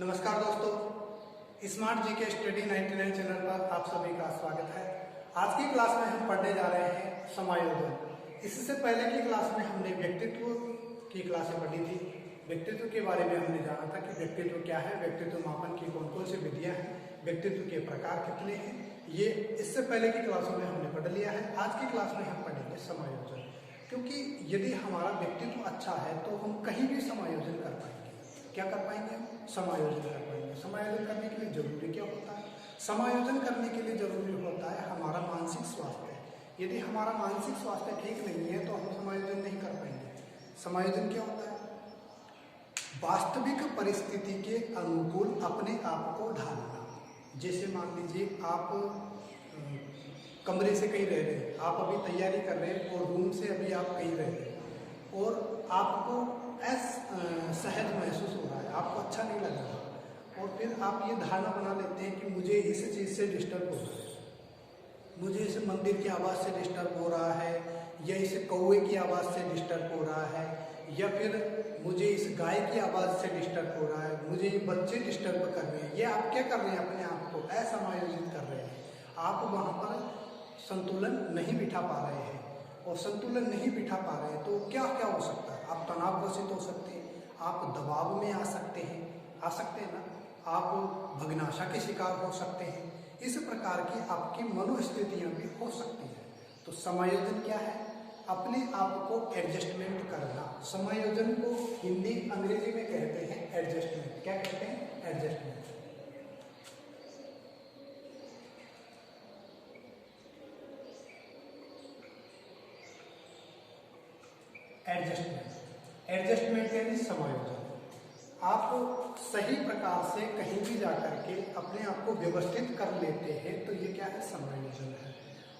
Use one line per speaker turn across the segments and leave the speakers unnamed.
नमस्कार दोस्तों, स्मार्ट जी के स्टडी 99 चैनल पर आप सभी का स्वागत है। आज की क्लास में हम पढ़ने जा रहे हैं समायोजन। इससे पहले की क्लास में हमने व्यक्तित्व की क्लासें पढ़ी थी। व्यक्तित्व के बारे में हमने जाना था कि व्यक्तित्व क्या है, व्यक्तित्व मापन की कौन कौन सी विधियां हैं, व्यक्तित्व के प्रकार कितने हैं, ये इससे पहले की क्लासों में हमने पढ़ लिया है। आज की क्लास में हम पढ़ेंगे समायोजन, क्योंकि यदि हमारा व्यक्तित्व अच्छा है तो हम कहीं भी समायोजन कर पाएंगे। क्या कर पाएंगे? हम समायोजन कर पाएंगे। समायोजन करने के लिए जरूरी क्या होता है? समायोजन करने के लिए जरूरी होता है हमारा मानसिक स्वास्थ्य। यदि हमारा मानसिक स्वास्थ्य ठीक नहीं है तो हम समायोजन नहीं कर पाएंगे। समायोजन क्या होता है? वास्तविक परिस्थिति के अनुकूल अपने आप को ढालना। जैसे मान लीजिए आप कमरे से कहीं रह रहे हैं, आप अभी तैयारी कर रहे हैं और रूम से अभी आप कहीं रह रहे हैं और आपको सहज महसूस हो रहा है, आपको अच्छा नहीं लग रहा, और फिर आप ये धारणा बना लेते हैं कि मुझे इस चीज़ से डिस्टर्ब हो रहा है, मुझे इस मंदिर की आवाज़ से डिस्टर्ब हो रहा है, या इस कौवे की आवाज़ से डिस्टर्ब हो रहा है, या फिर मुझे इस गाय की आवाज़ से डिस्टर्ब हो रहा है, मुझे ये बच्चे डिस्टर्ब कर रहे हैं। ये आप क्या कर रहे हैं? अपने आप को असमायोजित कर रहे हैं। आप वहाँ पर संतुलन नहीं बिठा पा रहे हैं, और संतुलन नहीं बिठा पा रहे हैं तो क्या क्या हो सकता है? आप तनावग्रसित हो सकते हैं, आप दबाव में आ सकते हैं ना, आप भग्नाशा के शिकार हो सकते हैं। इस प्रकार की आपकी मनोस्थितियां भी हो सकती हैं। तो समायोजन क्या है? अपने आप को एडजस्टमेंट करना। समायोजन को हिंदी अंग्रेजी में कहते हैं एडजस्टमेंट। क्या कहते हैं? एडजस्टमेंट। एडजस्टमेंट यानी समायोजन। आप सही प्रकार से कहीं भी जाकर के अपने आप को व्यवस्थित कर लेते हैं तो ये क्या है? समायोजन है।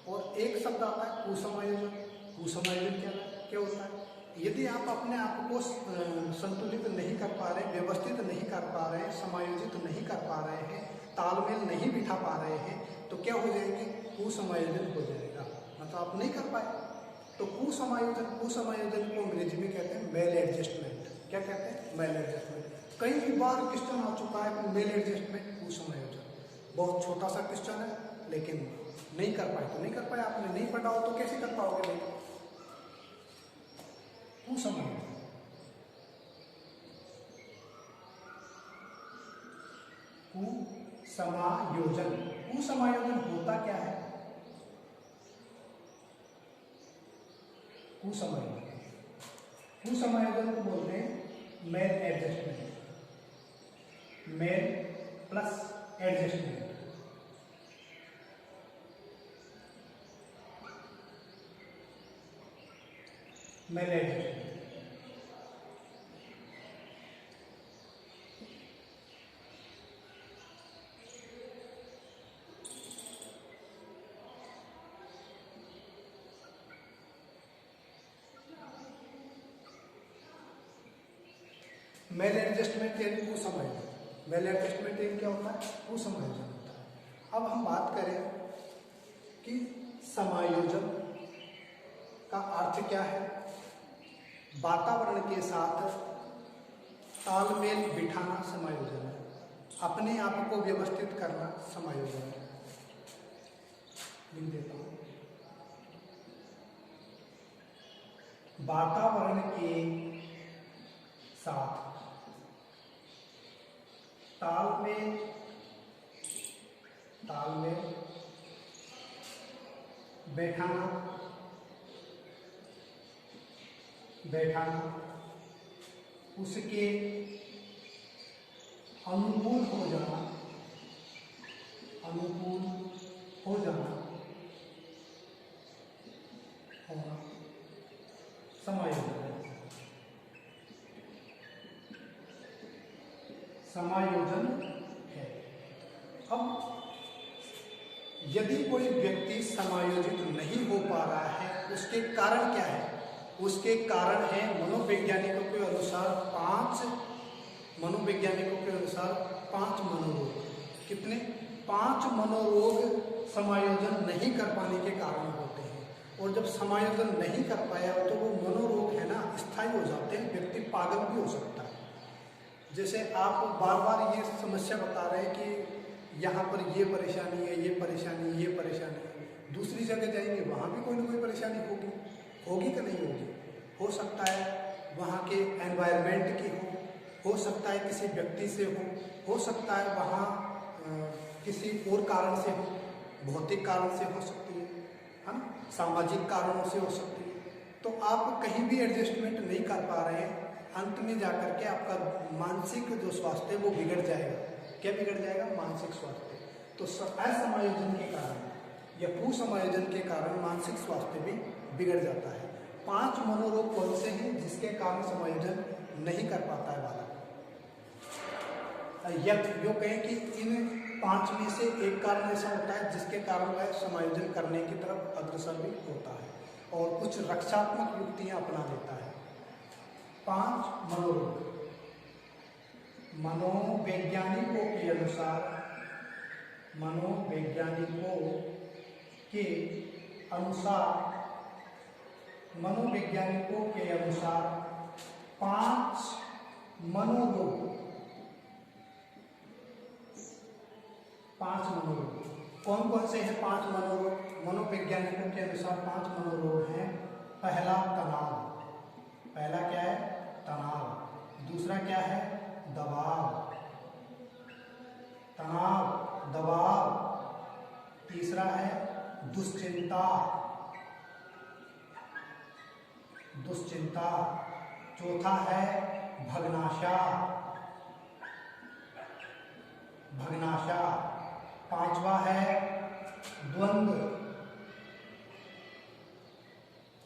और एक शब्द आता है कुसमायोजन। कुसमायोजन क्या होता है? यदि आप अपने आप को संतुलित नहीं कर पा रहे, व्यवस्थित नहीं कर पा रहे हैं, समायोजित नहीं कर पा रहे हैं, तालमेल नहीं बिठा पा रहे हैं, तो क्या हो जाएगी? कुसमायोजन हो जाएगा, मतलब आप नहीं कर पाए। तो कुसमायोजन को अंग्रेजी में कहते हैं मेल एडजस्टमेंट। क्या कहते हैं? Maladjustment. कई बार क्वेश्चन आ चुका है मेल एडजस्टमेंट, कुसमायोजन। बहुत छोटा सा क्वेश्चन है, लेकिन नहीं कर पाए तो नहीं कर पाए। आपने नहीं पढ़ा हो तो कैसे कर पाओगे? नहीं। कुसमायोजन, कुसमायोजन होता क्या है? कुसमायोजन को बोलते हैं maladjustment. Mal plus adjustment. Maladjustment. Maladjustment यानी कुसमायोजन। मेल एडजस्टमेंट यानी क्या होता है? कुसमायोजन होता है। अब हम बात करें कि समायोजन का अर्थ क्या है। वातावरण के साथ तालमेल बिठाना समायोजन है। अपने आप को व्यवस्थित करना समायोजन है। लिख देता हूं, वातावरण के साथ तालमेल बैठाना, उसके अनुकूल हो जाना होना समायोजन है। अब यदि कोई व्यक्ति समायोजित नहीं हो पा रहा है, उसके कारण क्या है? उसके कारण है मनोवैज्ञानिकों के अनुसार 5 मनोरोग। कितने? 5 मनोरोग समायोजन नहीं कर पाने के कारण होते हैं। और जब समायोजन नहीं कर पाया तो वो मनोरोग है ना स्थायी हो जाते हैं, व्यक्ति पागल भी हो सकता है। जैसे आप बार बार ये समस्या बता रहे हैं कि यहाँ पर ये परेशानी है, ये परेशानी, ये परेशानी है, दूसरी जगह जाएंगे वहाँ भी कोई ना कोई परेशानी होगी, होगी कि नहीं होगी? हो सकता है वहाँ के एनवायरनमेंट की हो सकता है किसी व्यक्ति से हो सकता है वहाँ किसी और कारण से हो, भौतिक कारण से हो सकती है ना, सामाजिक कारणों से हो सकती है। तो आप कहीं भी एडजस्टमेंट नहीं कर पा रहे हैं, अंत में जाकर के आपका मानसिक जो स्वास्थ्य है वो बिगड़ जाएगा। क्या बिगड़ जाएगा? मानसिक स्वास्थ्य। तो असमायोजन के कारण या कुसमायोजन के कारण मानसिक स्वास्थ्य भी बिगड़ जाता है। 5 मनोरोग कौन से हैं जिसके कारण समायोजन नहीं कर पाता है बालक? या यो कहें कि इन 5 में से एक कारण ऐसा होता है जिसके कारण वह समायोजन करने की तरफ अग्रसर भी होता है और कुछ रक्षात्मक युक्तियां अपना लेता है। 5 मनोरोग मनोवैज्ञानिकों के अनुसार, मनोवैज्ञानिकों के अनुसार 5 मनोरोग, 5 मनोरोग कौन कौन से हैं? 5 मनोरोग मनोवैज्ञानिकों के अनुसार 5 मनोरोग हैं। पहला तनाव, पहला क्या है? तनाव। दूसरा क्या है? दबाव, तनाव, दबाव। तीसरा है दुश्चिंता, दुश्चिंता। चौथा है भग्नाशा, भग्नाशा। 5वां है द्वंद्व,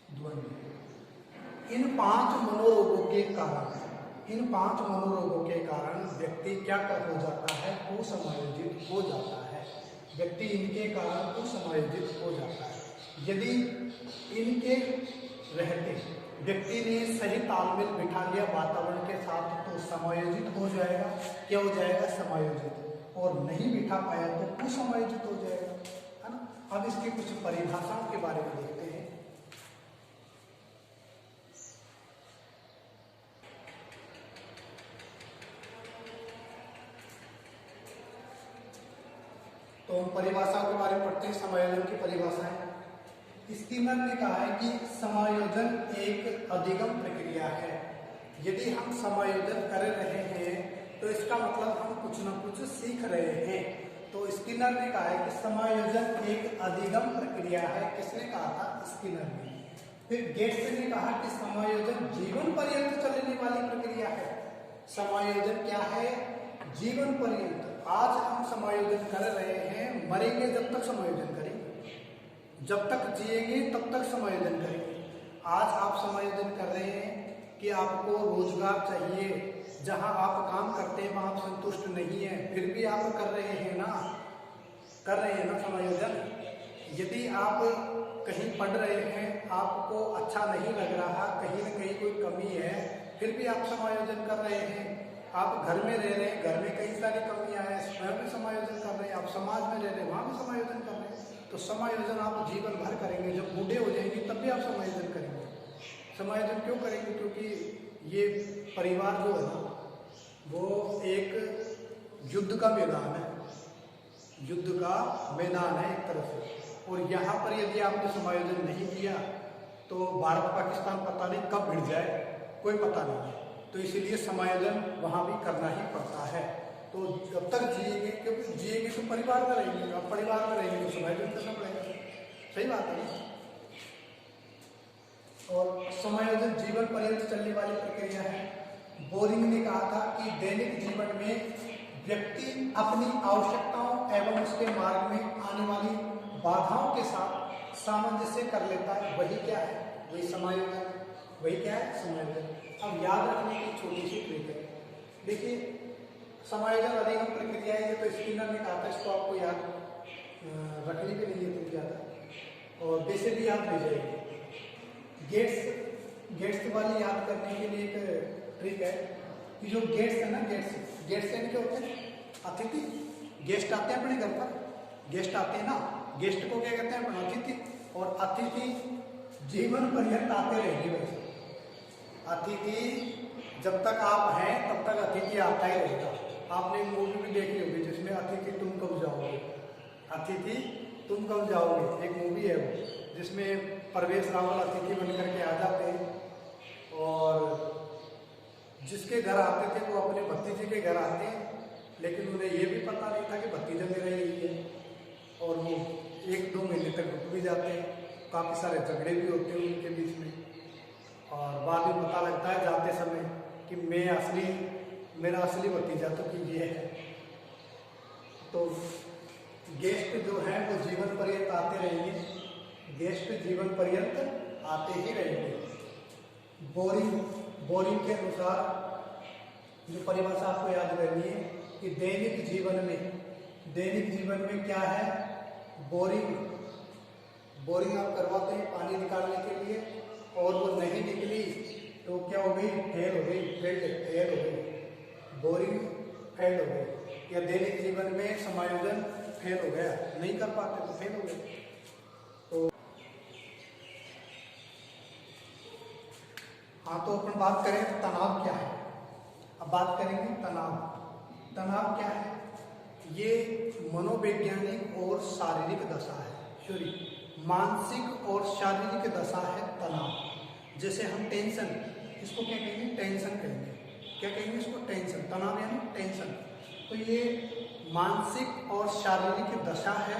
द्वंद्व। इन 5 मनोरोगों के कारण, इन 5 मनोरोगों के कारण व्यक्ति क्या कर हो जाता है? कुसमायोजित हो जाता है। व्यक्ति इनके कारण कुसमायोजित हो जाता है। यदि इनके रहते व्यक्ति ने सही तालमेल बिठा लिया वातावरण के साथ तो समायोजित हो जाएगा। क्या हो जाएगा? समायोजित। और नहीं बिठा पाया तो कुसमायोजित हो जाएगा, है ना। अब इसकी कुछ परिभाषाओं के बारे में देखते हैं। तो हम परिभाषाओं के बारे में पढ़ते हैं। समायोजन की परिभाषाएं स्किनर ने कहा है कि समायोजन एक अधिगम प्रक्रिया है। यदि हम समायोजन कर रहे हैं तो इसका मतलब हम कुछ न कुछ सीख रहे हैं। तो स्किनर ने कहा है कि समायोजन एक अधिगम प्रक्रिया है। किसने कहा था? स्किनर ने। फिर गेट्स ने कहा कि समायोजन जीवन पर्यंत चलने वाली प्रक्रिया है। समायोजन क्या है? जीवन पर्यंत। आज हम समायोजन कर रहे हैं, मरेंगे जब तक समायोजन करेंगे, जब तक जिएंगे तब तक समायोजन करेंगे। आज आप समायोजन कर रहे हैं कि आपको रोजगार चाहिए, जहां आप काम करते हैं वहां आप संतुष्ट नहीं है, फिर भी आप कर रहे हैं ना, कर रहे हैं ना समायोजन। यदि आप कहीं पढ़ रहे हैं, आपको अच्छा नहीं लग रहा, कहीं न कहीं कोई कमी है, फिर भी आप समायोजन कर रहे हैं। आप घर में रह रहे हैं, घर में कई सारी कमियां हैं, स्वयं भी समायोजन कर रहे हैं। आप समाज में रह रहे हैं, वहां भी समायोजन कर रहे हैं। तो समायोजन आप जीवन भर करेंगे। जब बूढ़े हो जाएंगे तब भी आप समायोजन करेंगे। समायोजन क्यों करेंगे? क्योंकि ये परिवार जो है ना, वो एक युद्ध का मैदान है, युद्ध का मैदान है एक तरह से। और यहाँ पर यदि आपने समायोजन नहीं किया तो भारत पाकिस्तान पता नहीं कब भिड़ जाए, कोई पता नहीं है। तो इसीलिए समायोजन वहाँ भी करना ही पड़ता है। तो जब तक जिएंगे, क्योंकि जिएंगे तो परिवार में रहेंगे, अब परिवार में रहेंगे तो समायोजन करना पड़ेगा। सही बात है ना। और समायोजन जीवन पर्यंत चलने वाली प्रक्रिया है। बोरिंग ने कहा था कि दैनिक जीवन में व्यक्ति अपनी आवश्यकताओं एवं उसके मार्ग में आने वाली बाधाओं के साथ सामंजस्य कर लेता है। वही क्या है? वही समायोजन। वही क्या है? समायोजन। अब याद रखने की छोटी सी ट्रिक है। देखिए, समायोजन अधिगम प्रक्रिया है, ये तो स्किनर ने कहा था, इसको आपको याद रखने के लिए इतनी ज़्यादा, और वैसे भी याद रह जाएगी। गेट्स वाली याद करने के लिए एक ट्रिक है कि जो गेट्स है ना, गेट्स यानी क्या होते हैं? अतिथि। गेस्ट आते हैं अपने घर पर, गेस्ट आते हैं ना, गेस्ट को क्या कहते हैं? अतिथि। और अतिथि जीवन पर्यंत आते रहेंगे। वैसे अतिथि जब तक आप हैं तब तक अतिथि आता ही रहेगा। आपने एक मूवी भी देखी होगी जिसमें अतिथि तुम कब जाओगे, अतिथि तुम कब जाओगे, एक मूवी है वो, जिसमें परवेश रावल अतिथि बनकर के आ जाते हैं और जिसके घर आते थे वो अपने भतीजे के घर आते हैं, लेकिन उन्हें ये भी पता नहीं था कि भतीजा मेरा यही है, और वो 1-2 महीने तक रुक भी जाते हैं, काफ़ी सारे झगड़े भी होते हैं उनके बीच में, और बाद में पता लगता है जाते समय कि मेरा असली भतीजा तो कि ये है। तो गेस्ट जो है वो जीवन पर्यंत आते रहेंगे, गेस्ट जीवन पर्यंत आते ही रहेंगे। बोरिंग के अनुसार जो परिभाषा आपको याद करनी है कि दैनिक जीवन में क्या है, बोरिंग आप करवाते हैं पानी निकालने के लिए, और वो नहीं निकली तो क्या हो गई, फेल हो गई, बोरिंग फेल हो गई, या दैनिक जीवन में समायोजन फेल हो गया, नहीं कर पाते तो फेल हो गए। तो हाँ, तो अपन बात करें तो तनाव क्या है। अब बात करेंगे तनाव क्या है। ये मनोवैज्ञानिक और शारीरिक दशा है, मानसिक और शारीरिक दशा है तनाव। जैसे हम टेंशन, इसको क्या कहेंगे, टेंशन कहेंगे, क्या कहेंगे इसको, टेंशन, तनाव यानी टेंशन। तो ये मानसिक और शारीरिक दशा है,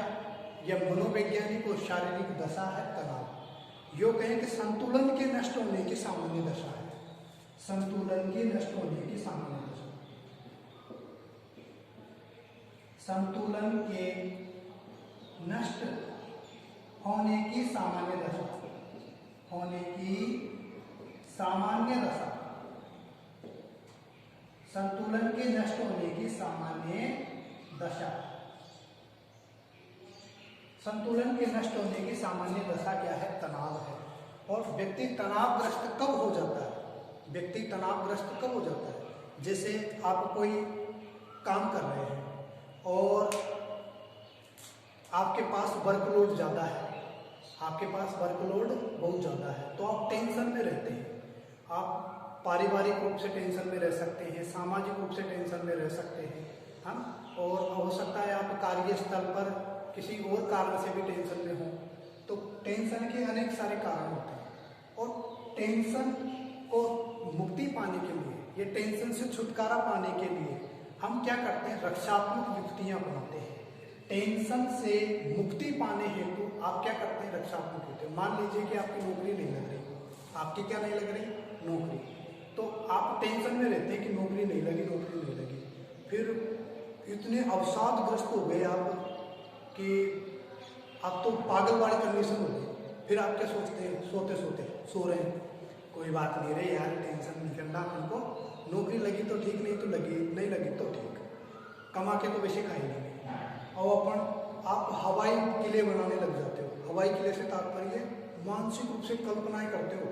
या मनोवैज्ञानिक और शारीरिक दशा है तनाव। यो कहें कि संतुलन के नष्ट होने की सामान्य दशा है, संतुलन के नष्ट होने की सामान्य दशा, संतुलन के नष्ट होने की सामान्य दशा, होने की सामान्य दशा, संतुलन के नष्ट होने की सामान्य दशा। संतुलन के नष्ट होने की सामान्य दशा क्या है, तनाव है। और व्यक्ति तनावग्रस्त कब हो जाता है, व्यक्ति तनावग्रस्त कब हो जाता है, जैसे आप कोई काम कर रहे हैं और आपके पास वर्कलोड ज़्यादा है, आपके पास वर्कलोड बहुत ज़्यादा है, तो आप टेंशन में रहते हैं। आप पारिवारिक रूप से टेंशन में रह सकते हैं, सामाजिक रूप से टेंशन में रह सकते हैं, हाँ, और हो सकता है आप कार्यस्थल पर किसी और कारण से भी टेंशन में हो। तो टेंशन के अनेक सारे कारण होते हैं, और टेंशन को मुक्ति पाने के लिए, ये टेंशन से छुटकारा पाने के लिए हम क्या करते हैं, रक्षात्मक युक्तियां अपनाते हैं। टेंशन से मुक्ति पाने हेतु आप क्या करते हैं, रक्षात्मक युक्ति। मान लीजिए कि आपकी नौकरी नहीं लग रही, आपकी क्या नहीं लग रही, नौकरी, तो आप टेंशन में रहते हैं कि नौकरी नहीं लगी, फिर इतने अवसादग्रस्त हो गए आप कि आप तो पागल वाली कंडीशन हो गई। फिर आप क्या सोचते हैं, सोते सो रहे हैं, कोई बात नहीं रे यार, टेंशन नहीं करना, हमको नौकरी लगी तो ठीक, नहीं लगी तो ठीक, कमा के तो वैसे खाएंगे। और आप हवाई किले बनाने लग जाते हो। हवाई किले से तात्पर्य मानसिक रूप से कल्पनाएं करते हो,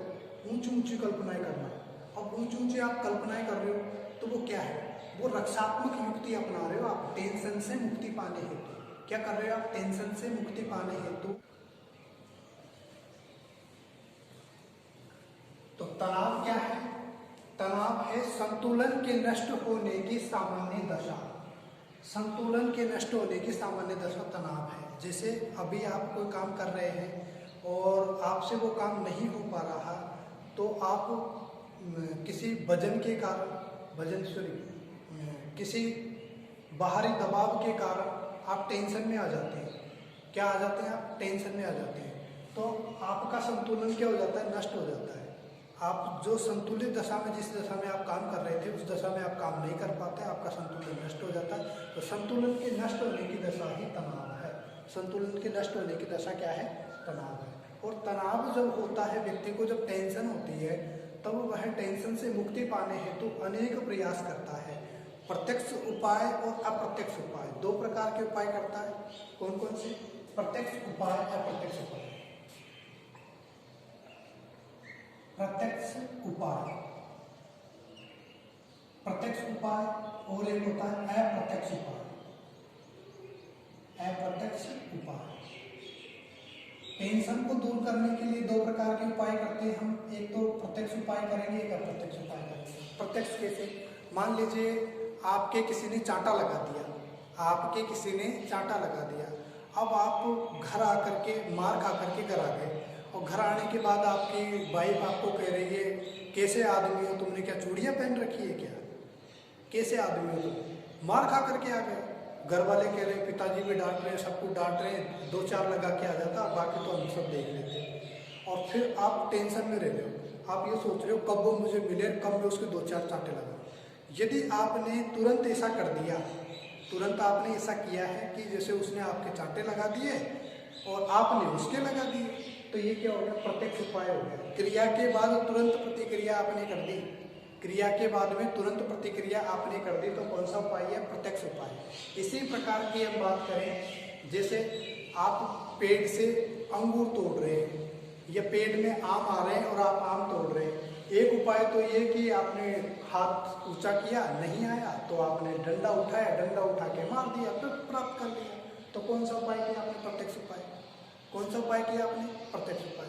ऊंची कल्पनाएं करना। अब ऊंची आप कल्पनाएं कर रहे हो तो वो क्या है, वो रक्षात्मक युक्ति अपना रहे हो आप टेंशन से मुक्ति पाने हेतु। क्या कर रहे हो आप, टेंशन से मुक्ति पाने हेतु। तो तनाव क्या है, तनाव है संतुलन के नष्ट होने की सामान्य दशा, संतुलन के नष्ट होने की सामान्य दशा तनाव है। जैसे अभी आप कोई काम कर रहे हैं और आपसे वो काम नहीं हो पा रहा, तो आप किसी वजन के कारण, किसी बाहरी दबाव के कारण आप टेंशन में आ जाते हैं। क्या आ जाते हैं आप, टेंशन में आ जाते हैं। तो आपका संतुलन क्या हो जाता है, नष्ट हो जाता है। आप जो संतुलित दशा में, जिस दशा में आप काम कर रहे थे, उस दशा में आप काम नहीं कर पाते, आपका संतुलन नष्ट हो जाता है। तो संतुलन के नष्ट होने की दशा ही तनाव है। संतुलन के नष्ट होने की दशा क्या है, तनाव है। और तनाव जब होता है व्यक्ति को, जब टेंशन होती है, तब वह टेंशन से मुक्ति पाने हेतु अनेक प्रयास करता है। प्रत्यक्ष उपाय और अप्रत्यक्ष उपाय, दो प्रकार के उपाय करता है। कौन कौन से, प्रत्यक्ष उपाय, अप्रत्यक्ष उपाय। प्रत्यक्ष उपाय, प्रत्यक्ष उपाय, और एक होता है अप्रत्यक्ष उपाय। अप्रत्यक्ष उपाय टेंशन को दूर करने के लिए दो प्रकार के उपाय उपाय करते हैं हम, एक तो प्रत्यक्ष उपाय करेंगे, एक अप्रत्यक्ष उपाय करेंगे। प्रत्यक्ष कैसे? मान लीजिए आपके किसी ने चांटा लगा दिया, आपके किसी ने चांटा लगा दिया, अब आप घर आकर के मार खा करके घर आ गए, और घर आने के बाद आपकी वाइफ आपको कह रही है कैसे आदमी हो, तुमने क्या चूड़ियाँ पहन रखी है क्या, कैसे आदमी हो तुम, मार खा करके आ गए। घर वाले कह रहे हैं, पिताजी भी डांट रहे हैं, सब कुछ डांट रहे हैं, 2-4 लगा के आ जाता, बाकी तो हम सब देख लेते हैं। और फिर आप टेंशन में रह रहे हो, आप ये सोच रहे हो कब वो मुझे मिले, कब मैं उसके 2-4 चांटे लगा। यदि आपने तुरंत ऐसा कर दिया, तुरंत आपने ऐसा किया है कि जैसे उसने आपके चांटे लगा दिए और आपने उसके लगा दिए, तो ये क्या हो गया? प्रत्यक्ष उपाय हो गया। क्रिया के बाद तुरंत प्रतिक्रिया आपने कर दी, क्रिया के बाद में तुरंत प्रतिक्रिया आपने कर दी, तो कौन सा उपाय है? प्रत्यक्ष उपाय। इसी प्रकार की हम बात करें, जैसे आप पेड़ से अंगूर तोड़ रहे हैं या पेड़ में आम आ रहे हैं और आप आम तोड़ रहे हैं, एक उपाय तो ये कि आपने हाथ ऊंचा किया, नहीं आया तो आपने डंडा उठाया, डंडा उठा के मार दिया, फिर प्राप्त कर लिया। तो कौन सा उपाय किया आपने? प्रत्यक्ष उपाय। कौन सा उपाय किया आपने? प्रत्यक्ष उपाय।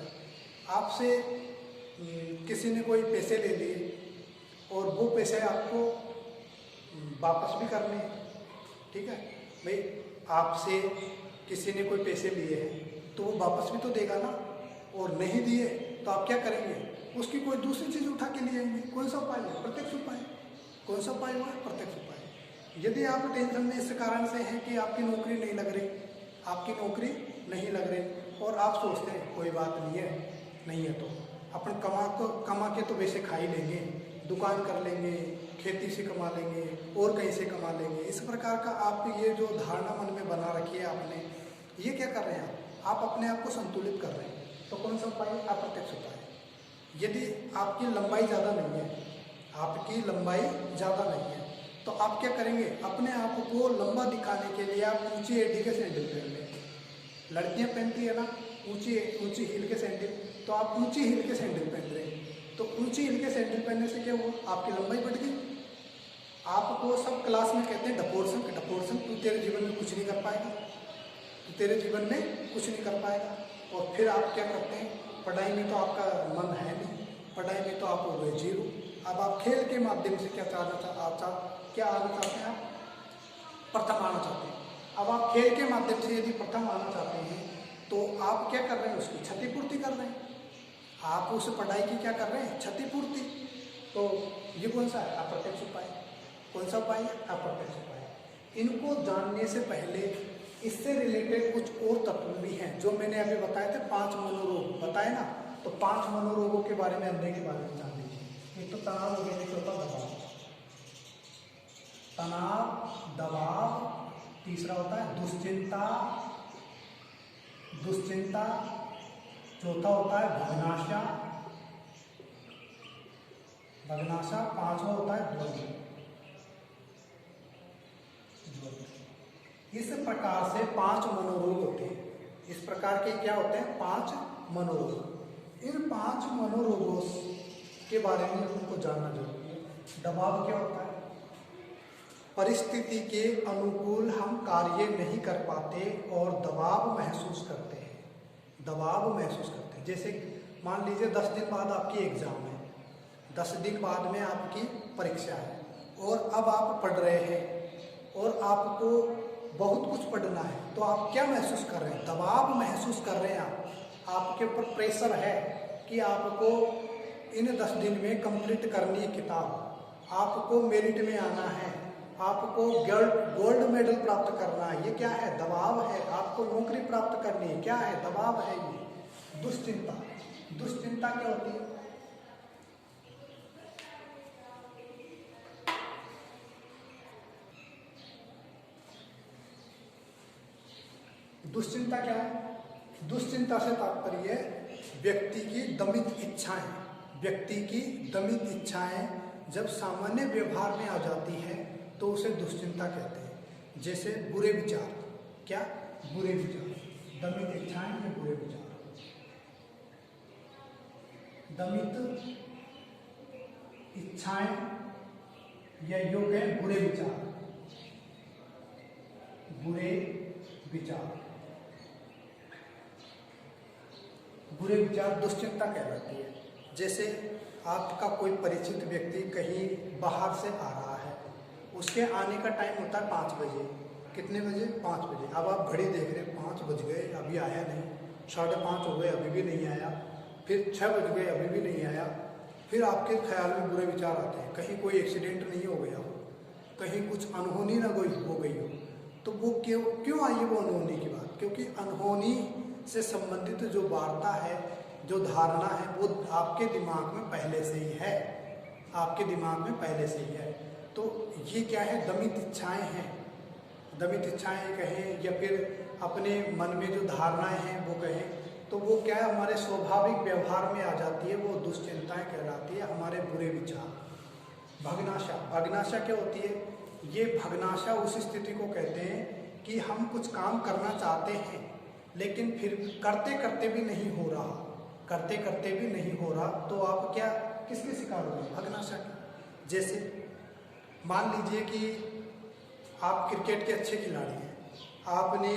आपसे किसी ने कोई पैसे ले लिए और वो पैसे आपको वापस भी करने हैं, ठीक है भाई, आपसे किसी ने कोई पैसे लिए हैं तो वो वापस भी तो देगा ना, और नहीं दिए तो आप क्या करेंगे? उसकी कोई दूसरी चीज़ उठा के ले आएंगे। कौन सा उपाय है? प्रत्यक्ष उपाय। कौन सा उपाय हुआ? प्रत्यक्ष उपाय। यदि आप टेंशन में इस कारण से हैं कि आपकी नौकरी नहीं लग रही, आपकी नौकरी नहीं लग रही, और आप सोचते हैं कोई बात नहीं है, नहीं है तो अपन कमा के तो वैसे खा ही लेंगे, दुकान कर लेंगे, खेती से कमा लेंगे और कहीं से कमा लेंगे, इस प्रकार का आप ये जो धारणा मन में बना रखी है आपने, ये क्या कर रहे हैं? आप अपने आप को संतुलित कर रहे हैं। तो कौन सा उपाय? अप्रत्यक्ष उपाय। यदि आपकी लंबाई ज़्यादा नहीं है, आपकी लंबाई ज़्यादा नहीं है, तो आप क्या करेंगे? अपने आप को लंबा दिखाने के लिए आप ऊंची एडी के सैंडल पहन लें। लड़कियां पहनती है ना ऊंची हील के सैंडल, तो आप ऊंची हील के सैंडल पहन रहे हैं। तो ऊंची हील के सैंडल पहनने से क्या हुआ? आपकी लंबाई बढ़ गई। आपको सब क्लास में कहते हैं ढपोरसन, ढपोरसन, तू तेरे जीवन में कुछ नहीं कर पाएगा, तू तेरे जीवन में कुछ नहीं कर पाएगा। और फिर आप क्या करते हैं? पढ़ाई में तो आपका मन है नहीं, पढ़ाई में तो आप हो गए जीरो। अब आप खेल के माध्यम से क्या आना चाहते हैं? आप प्रथम आना चाहते हैं। अब आप खेल के माध्यम से यदि प्रथम आना चाहते हैं तो आप क्या कर रहे हैं? उसकी क्षतिपूर्ति कर रहे हैं। आप उस पढ़ाई की क्या कर रहे हैं? क्षतिपूर्ति। तो ये कौन सा है? अप्रत्यक्ष उपाय। कौन सा उपाय है? अप्रत्यक्ष उपाय। इनको जानने से पहले इससे रिलेटेड कुछ और तत्व भी हैं जो मैंने अभी बताए थे। 5 मनोरोग बताए ना, तो 5 मनोरोगों के बारे में अंधे के बारे में जान लीजिए। एक तो तनाव हो गया, एक होता दबाव, तनाव, दबाव। तीसरा होता है दुश्चिंता, दुश्चिंता। चौथा होता है भग्नाशा, भग्नाशा। 5वां होता है द्वंद्व। इस प्रकार से 5 मनोरोग होते हैं। इस प्रकार के क्या होते हैं? 5 मनोरोग। इन 5 मनोरोगों के बारे में हमको जानना जरूरी है। दबाव क्या होता है? परिस्थिति के अनुकूल हम कार्य नहीं कर पाते और दबाव महसूस करते हैं, दबाव महसूस करते हैं। जैसे मान लीजिए 10 दिन बाद आपकी एग्जाम है, 10 दिन बाद में आपकी परीक्षा है, और अब आप पढ़ रहे हैं और आपको बहुत कुछ पढ़ना है, तो आप क्या महसूस कर रहे हैं? दबाव महसूस कर रहे हैं। आपके ऊपर प्रेशर है कि आपको इन 10 दिन में कंप्लीट करनी है किताब, आपको मेरिट में आना है, आपको गोल्ड मेडल प्राप्त करना है। ये क्या है? दबाव है। आपको नौकरी प्राप्त करनी है, क्या है? दबाव है। ये दुश्चिंता। दुश्चिंता क्या होती है? दुश्चिंता क्या है? दुश्चिंता से तात्पर्य व्यक्ति की दमित इच्छाएं, व्यक्ति की दमित इच्छाएं जब सामान्य व्यवहार में आ जाती है तो उसे दुश्चिंता कहते हैं। जैसे बुरे विचार। क्या? बुरे विचार। दमित इच्छाएं या बुरे विचार। दमित इच्छाएं या योग है बुरे विचार, बुरे विचार। बुरे विचार दुश्चिंता कहलाती है। जैसे आपका कोई परिचित व्यक्ति कहीं बाहर से आ रहा है, उसके आने का टाइम होता है 5 बजे। कितने बजे? 5 बजे। अब आप घड़ी देख रहे हैं 5 बज गए अभी आया नहीं, 5:30 हो गए अभी भी नहीं आया, फिर 6 बज गए अभी भी नहीं आया। फिर आपके ख्याल में बुरे विचार आते हैं, कहीं कोई एक्सीडेंट नहीं हो गया हो, कहीं कुछ अनहोनी ना हो गई हो। तो वो क्यों आई है वो अनहोनी की बात? क्योंकि अनहोनी से संबंधित जो वार्ता है, जो धारणा है, वो आपके दिमाग में पहले से ही है, आपके दिमाग में पहले से ही है। तो ये क्या है? दमित इच्छाएं हैं, दमित इच्छाएं कहें या फिर अपने मन में जो धारणाएं हैं वो कहें, तो वो क्या है? हमारे स्वाभाविक व्यवहार में आ जाती है, वो दुश्चिंताएं कहलाती है, हमारे बुरे विचार। भग्नाशा, भग्नाशा क्या होती है? ये भग्नाशा उस स्थिति को कहते हैं कि हम कुछ काम करना चाहते हैं लेकिन फिर करते करते भी नहीं हो रहा, करते करते भी नहीं हो रहा, तो आप क्या किसके शिकार हो गए? भग्नाशा के। जैसे मान लीजिए कि आप क्रिकेट के अच्छे खिलाड़ी हैं, आपने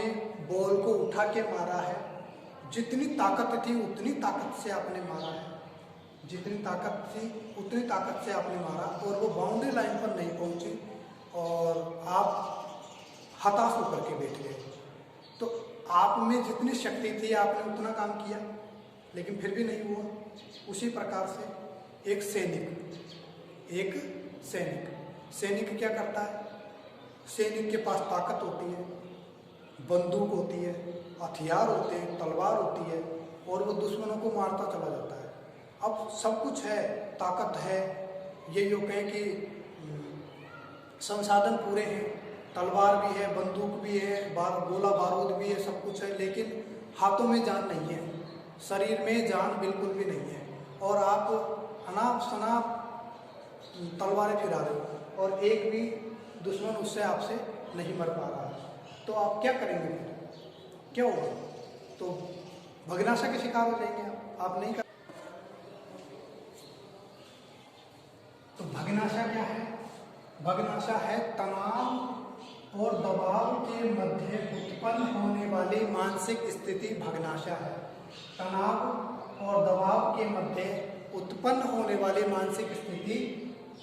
बॉल को उठा के मारा है, जितनी ताकत थी उतनी ताकत से आपने मारा है, जितनी ताकत थी उतनी ताकत से आपने मारा और वो बाउंड्री लाइन पर नहीं पहुंची और आप हताश होकर के बैठ गए। तो आप में जितनी शक्ति थी आपने उतना काम किया लेकिन फिर भी नहीं हुआ। उसी प्रकार से एक सैनिक क्या करता है? सैनिक के पास ताकत होती है, बंदूक होती है, हथियार होते हैं, तलवार होती है और वो दुश्मनों को मारता चला जाता है। अब सब कुछ है, ताकत है, ये जो कहें कि संसाधन पूरे हैं, तलवार भी है, बंदूक भी है, गोला बारूद भी है, सब कुछ है, लेकिन हाथों में जान नहीं है, शरीर में जान बिल्कुल भी नहीं है और आप अनाप शनाप तलवारें फिरा रहे हो और एक भी दुश्मन उससे आपसे नहीं मर पा रहा है। तो आप क्या करेंगे? क्या होगा? तो भग्नाशा के शिकार हो जाएंगे आप नहीं कर। तो भग्नाशा क्या है? भग्नाशा है तनाव और दबाव के मध्य उत्पन्न होने वाली मानसिक स्थिति भग्नाशा है। तनाव और दबाव के मध्य उत्पन्न होने वाली मानसिक स्थिति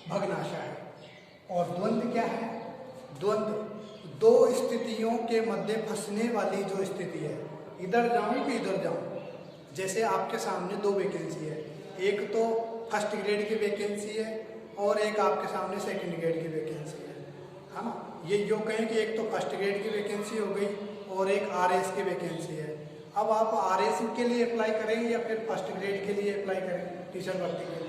भग्नाशा है। और द्वंद्व क्या है? द्वंद्व दो स्थितियों के मध्य फंसने वाली जो स्थिति है, इधर जाऊं कि इधर जाऊं। जैसे आपके सामने 2 वैकेंसी है, एक तो फर्स्ट ग्रेड की वैकेंसी है और एक आपके सामने सेकंड ग्रेड की वैकेंसी है ना। ये जो कहें कि एक तो फर्स्ट ग्रेड की वैकेंसी हो गई और एक आरएस की वैकेंसी है। अब आप आरएस के लिए अप्लाई करें या फिर फर्स्ट ग्रेड के लिए अप्लाई करें टीचर भर्ती के लिए?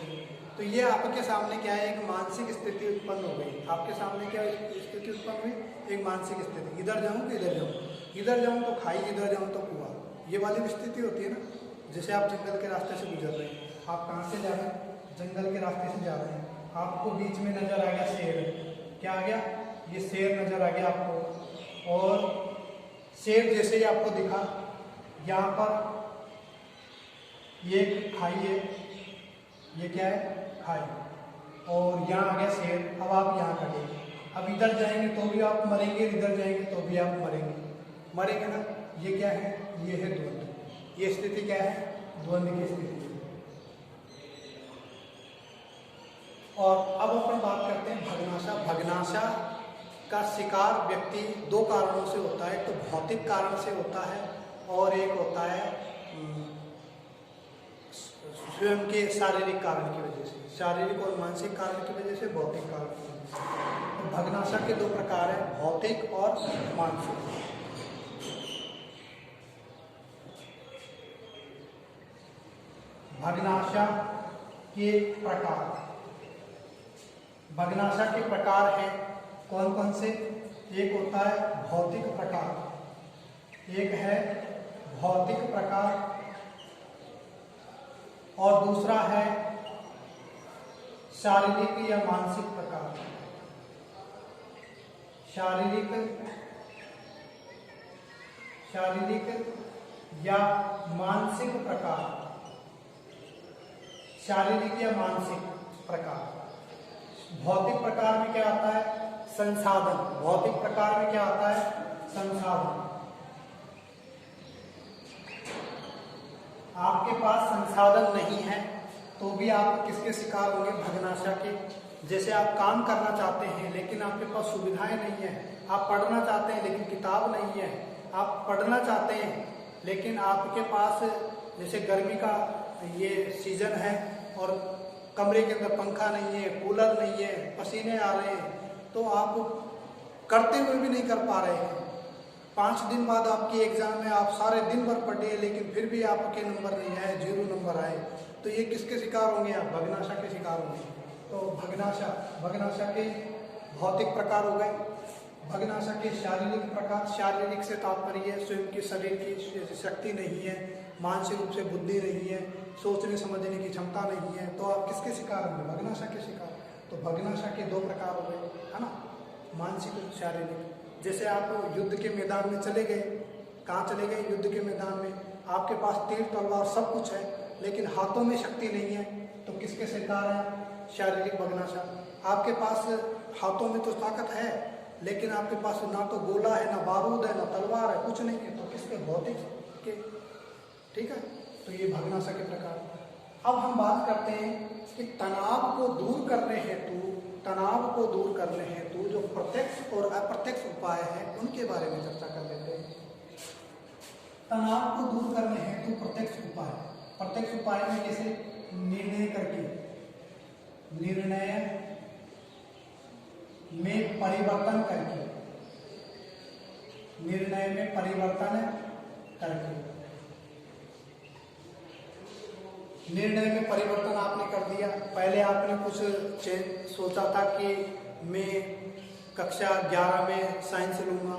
तो ये आपके सामने क्या है? एक मानसिक स्थिति उत्पन्न हो गई। आपके सामने क्या स्थिति उत्पन्न हुई? एक मानसिक स्थिति, इधर जाऊँ कि इधर जाऊँ, इधर जाऊँ तो खाई, इधर जाऊँ तो कुआं। ये वाली स्थिति होती है ना। जैसे आप जंगल के रास्ते से गुजर रहे हैं, आप कहाँ से जा रहे हैं? जंगल के रास्ते से जा रहे हैं, आपको बीच में नजर आ गया शेर। क्या आ गया? ये शेर नजर आ गया आपको और शेर जैसे ही आपको दिखा, यहाँ पर ये खाई है, ये क्या है? खाई, और यहाँ आ गया शेर। अब आप यहाँ खड़े, अब इधर जाएंगे तो भी आप मरेंगे, इधर जाएंगे तो भी आप मरेंगे ना। ये क्या है? ये है द्वंद्व। ये स्थिति क्या है? द्वंद्व की स्थिति। और अब अपन बात करते हैं भग्नाशा। भग्नाशा का शिकार व्यक्ति 2 कारणों से होता है। तो भौतिक कारण से होता है और एक होता है स्वयं के शारीरिक कारण की वजह से, शारीरिक और मानसिक कारण की वजह से, भौतिक कारण की वजह से। तो भग्नाशा के 2 प्रकार हैं, भौतिक और मानसिक। भग्नाशा के प्रकार। भग्नाशा के प्रकार हैं कौन कौन से? एक होता है भौतिक प्रकार, एक है भौतिक प्रकार और दूसरा है शारीरिक या मानसिक प्रकार। शारीरिक या मानसिक प्रकार। शारीरिक या मानसिक प्रकार। भौतिक प्रकार में क्या आता है? संसाधन। भौतिक प्रकार में क्या आता है? संसाधन। आपके पास संसाधन नहीं है तो भी आप किसके शिकार होंगे? भग्नाशय के। जैसे आप काम करना चाहते हैं लेकिन आपके पास सुविधाएं नहीं है, आप पढ़ना चाहते हैं लेकिन किताब नहीं है, आप पढ़ना चाहते हैं लेकिन आपके पास जैसे गर्मी का ये सीजन है और कमरे के अंदर पंखा नहीं है, कूलर नहीं है, पसीने आ रहे हैं, तो आप करते हुए भी नहीं कर पा रहे हैं। 5 दिन बाद आपकी एग्जाम में आप सारे दिन भर पढ़े लेकिन फिर भी आपके नंबर नहीं आए, 0 नंबर आए, तो ये किसके शिकार होंगे? आप भग्नाशय के शिकार होंगे। तो भग्नाशय के भौतिक प्रकार हो गए। भग्नाशय के शारीरिक प्रकार, शारीरिक से तात्पर्य स्वयं की शरीर की शक्ति नहीं है, मानसिक रूप से बुद्धि नहीं है, सोचने समझने की क्षमता नहीं है, तो आप किसके शिकार होंगे? भग्नाशय के शिकार। तो भग्नाशय के 2 प्रकार हो गए, है ना, मानसिक और शारीरिक। जैसे आप युद्ध के मैदान में चले गए, कहाँ चले गए? युद्ध के मैदान में आपके पास तीर तलवार सब कुछ है लेकिन हाथों में शक्ति नहीं है, तो किसके शिकार है? शारीरिक भग्नाशय। आपके पास हाथों में तो ताकत है लेकिन आपके पास ना तो गोला है, ना बारूद है, ना तलवार है, कुछ नहीं है, तो किसके? भौतिक के। ठीक है, तो ये भग्नाशय के प्रकार। अब हम बात करते हैं कि तनाव को दूर करने हेतु जो प्रत्यक्ष और अप्रत्यक्ष उपाय हैं उनके बारे में चर्चा कर लेते हैं। तनाव को दूर करने हेतु प्रत्यक्ष उपाय में जैसे निर्णय में परिवर्तन करके निर्णय में परिवर्तन आपने कर दिया। पहले आपने कुछ सोचा था कि मैं कक्षा 11 में साइंस लूँगा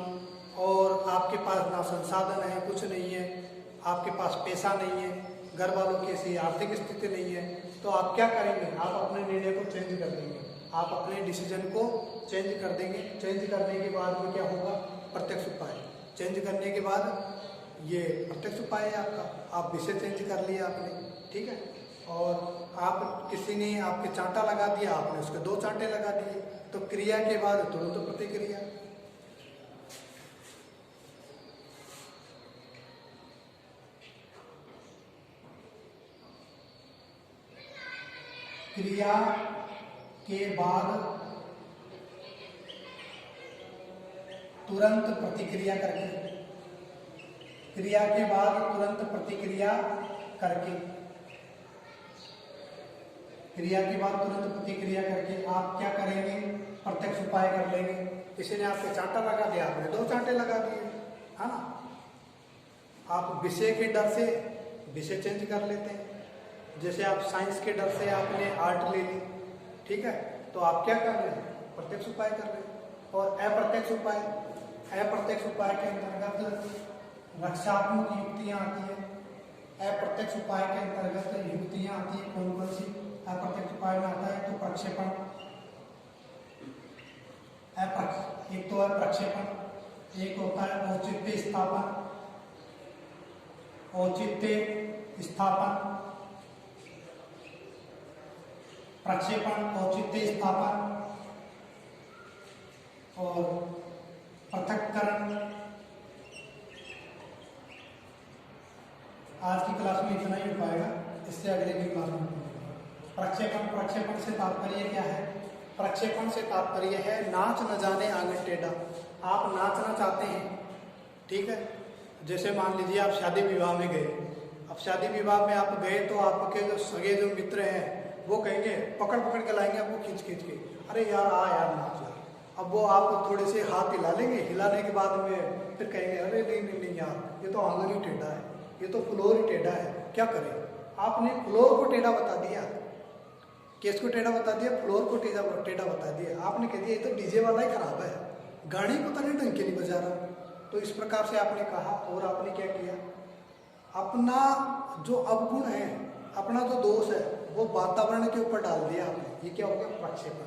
और आपके पास ना संसाधन है, कुछ नहीं है, आपके पास पैसा नहीं है, घर वालों की ऐसी आर्थिक स्थिति नहीं है, तो आप क्या करेंगे? आप अपने निर्णय को चेंज कर देंगे, आप अपने डिसीजन को चेंज कर देंगे। चेंज करने के बाद में क्या होगा? प्रत्यक्ष उपाय। चेंज करने के बाद ये प्रत्यक्ष उपाय है आपका, आप विषय चेंज कर लिया आपने, ठीक है। और आप किसी ने आपके चांटा लगा दिया, आपने उसके 2 चांटे लगा दिए, तो क्रिया के बाद तुरंत प्रतिक्रिया। क्रिया के बाद तुरंत प्रतिक्रिया करके, क्रिया के बाद तुरंत प्रतिक्रिया करके, क्रिया के बाद तुरंत प्रतिक्रिया करके आप क्या करेंगे? प्रत्यक्ष उपाय कर लेंगे। किसी ने आपके चांटा लगा दिया, आपने 2 चांटे लगा दिए, है ना। आप विषय के डर से विषय चेंज कर लेते हैं। जैसे आप साइंस के डर से आपने आर्ट ले ली, ठीक है, तो आप क्या कर रहे हैं? प्रत्यक्ष उपाय कर रहे हैं। और अप्रत्यक्ष उपाय के अंतर्गत रक्षात्मक युक्तियां आती है। अप्रत्यक्ष उपाय के अंतर्गत युक्तियां आती है। कौन कौन सी? अप्रत्यक्ष उपाय में आता है तो प्रक्षेपण, एक तो है प्रक्षेपण, एक होता है औचित्य स्थापन, प्रक्षेपण, औचित्य स्थापन और पृथक्करण। आज की क्लास में इतना ही हो पाएगा, इससे अगले की क्लास में प्रक्षेपण से तात्पर्य क्या है? प्रक्षेपण से तात्पर्य है नाच न जाने आंगन टेढ़ा। आप नाचना चाहते हैं, ठीक है, जैसे मान लीजिए आप शादी विवाह में गए। अब शादी विवाह में आप गए तो आपके जो सगे जो मित्र हैं वो कहेंगे, पकड़ के लाएंगे आपको खींच के, अरे यार आ यार नाच यार। अब वो आप थोड़े से हाथ हिला लेंगे, हिलाने के बाद में फिर कहेंगे अरे नहीं यार, ये तो आंगन ही टेढ़ा है, ये तो फ्लोर ही टेढ़ा है, क्या करें? आपने फ्लोर को टेढ़ा बता दिया, केस को टेढ़ा बता दिया, फ्लोर को टेढ़ा बता दिया। आपने कह दिया ये तो डीजे वाला ही खराब है, गाड़ी पता नहीं ढंग के नहीं बजा रहा। तो इस प्रकार से आपने कहा और आपने क्या किया? अपना जो अवगुण है, अपना जो दोष है वो वातावरण के ऊपर डाल दिया आपने। ये क्या हो गया? प्रक्षेपण।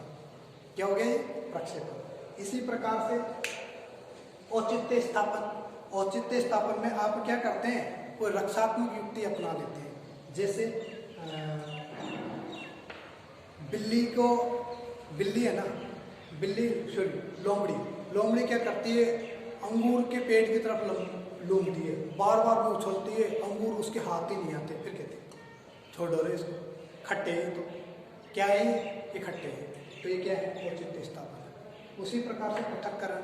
क्या हो गया ये? प्रक्षेपण। इसी प्रकार से औचित्य स्थापन में आप क्या करते हैं? कोई रक्षात्मक युक्ति अपना लेते हैं। जैसे बिल्ली है ना, लोमड़ी क्या करती है? अंगूर के पेड़ की तरफ लूम दिए, बार बार वो उछलती है, अंगूर उसके हाथ ही नहीं आते, फिर कहते छोड़ दो रे इसको, खट्टे हैं तो क्या है ये खट्टे हैं, तो ये क्या है औचित्य स्थापना। उसी प्रकार से पृथक्करण,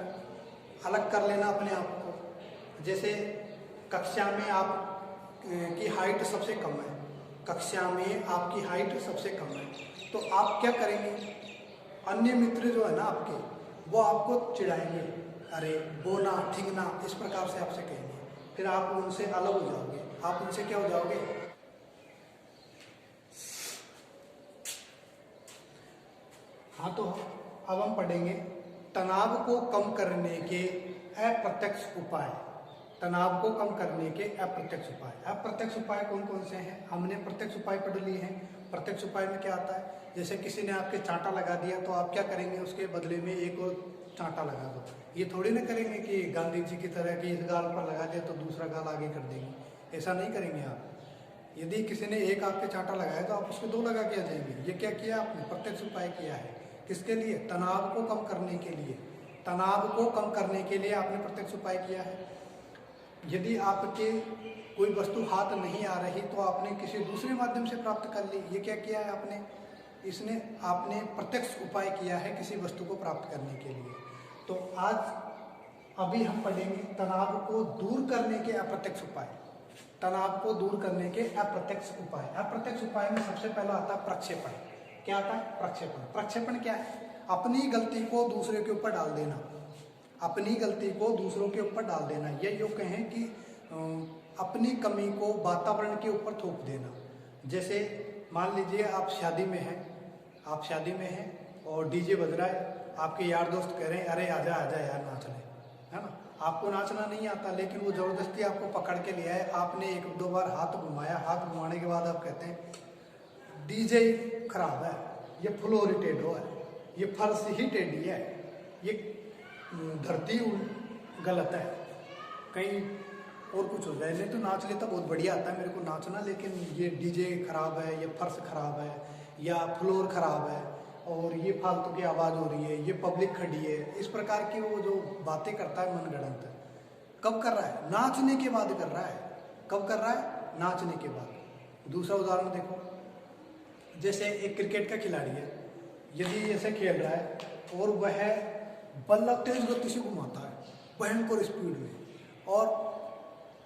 अलग कर लेना अपने आप को। जैसे कक्षा में आप की हाइट सबसे कम है, कक्षा में आपकी हाइट सबसे कम है, तो आप क्या करेंगे, अन्य मित्र जो है ना आपके, वो आपको चिढ़ाएंगे, अरे बोना ठिंगना, इस प्रकार से आपसे कहेंगे, फिर आप उनसे अलग हो जाओगे, आप उनसे क्या हो जाओगे। हाँ, तो अब हम पढ़ेंगे तनाव को कम करने के अप्रत्यक्ष उपाय। तनाव को कम करने के अप्रत्यक्ष उपाय। अप्रत्यक्ष उपाय कौन कौन से हैं? हमने प्रत्यक्ष उपाय पढ़ लिए हैं। प्रत्यक्ष उपाय में क्या आता है, जैसे किसी ने आपके चांटा लगा दिया तो आप क्या करेंगे, उसके बदले में एक और चांटा लगा दो। ये थोड़ी ना करेंगे कि गांधी जी की तरह कि इस गाल पर लगा दिया तो दूसरा गाल आगे कर देंगे, ऐसा नहीं करेंगे आप। यदि किसी ने एक आपके चांटा लगाया तो आप उसके दो लगा के आ जाएंगे। ये क्या किया आपने, प्रत्यक्ष उपाय किया है। किसके लिए? तनाव को कम करने के लिए। तनाव को कम करने के लिए आपने प्रत्यक्ष उपाय किया है। यदि आपके कोई वस्तु हाथ नहीं आ रही तो आपने किसी दूसरे माध्यम से प्राप्त कर ली। ये क्या किया है आपने, इसने आपने प्रत्यक्ष उपाय किया है किसी वस्तु को प्राप्त करने के लिए। तो आज अभी हम पढ़ेंगे तनाव को दूर करने के अप्रत्यक्ष उपाय। तनाव को दूर करने के अप्रत्यक्ष उपाय। अप्रत्यक्ष उपाय में सबसे पहला आता है प्रक्षेपण। क्या आता है? प्रक्षेपण। प्रक्षेपण क्या है? अपनी गलती को दूसरे के ऊपर डाल देना। अपनी गलती को दूसरों के ऊपर डाल देना। ये यूँ कहें कि अपनी कमी को वातावरण के ऊपर थोप देना। जैसे मान लीजिए आप शादी में हैं, आप शादी में हैं और डीजे बज रहा है, आपके यार दोस्त कह रहे हैं अरे आजा आजा यार नाच ले, है ना। आपको नाचना नहीं आता, लेकिन वो ज़बरदस्ती आपको पकड़ के लिया है। आपने एक दो बार हाथ घुमाया, हाथ घुमाने के बाद आप कहते हैं डीजे खराब है, ये फ्लोर ही टेढ़ो है, ये फर्श ही टेढ़ी है, ये धरती गलत है, कहीं और कुछ हो जाए। नहीं तो नाच लेता, बहुत बढ़िया आता है मेरे को नाचना, लेकिन ये डीजे खराब है, ये फर्श खराब है, या फ्लोर खराब है, और ये फालतू की आवाज़ हो रही है, ये पब्लिक खड़ी है। इस प्रकार की वो जो बातें करता है मनगढ़ंत, कब कर रहा है? नाचने के बाद कर रहा है। कब कर रहा है? नाचने के बाद। दूसरा उदाहरण देखो, जैसे एक क्रिकेट का खिलाड़ी है, यदि ऐसे खेल रहा है और वह बल्ला तेज गति से घुमाता है भयंकर स्पीड में, और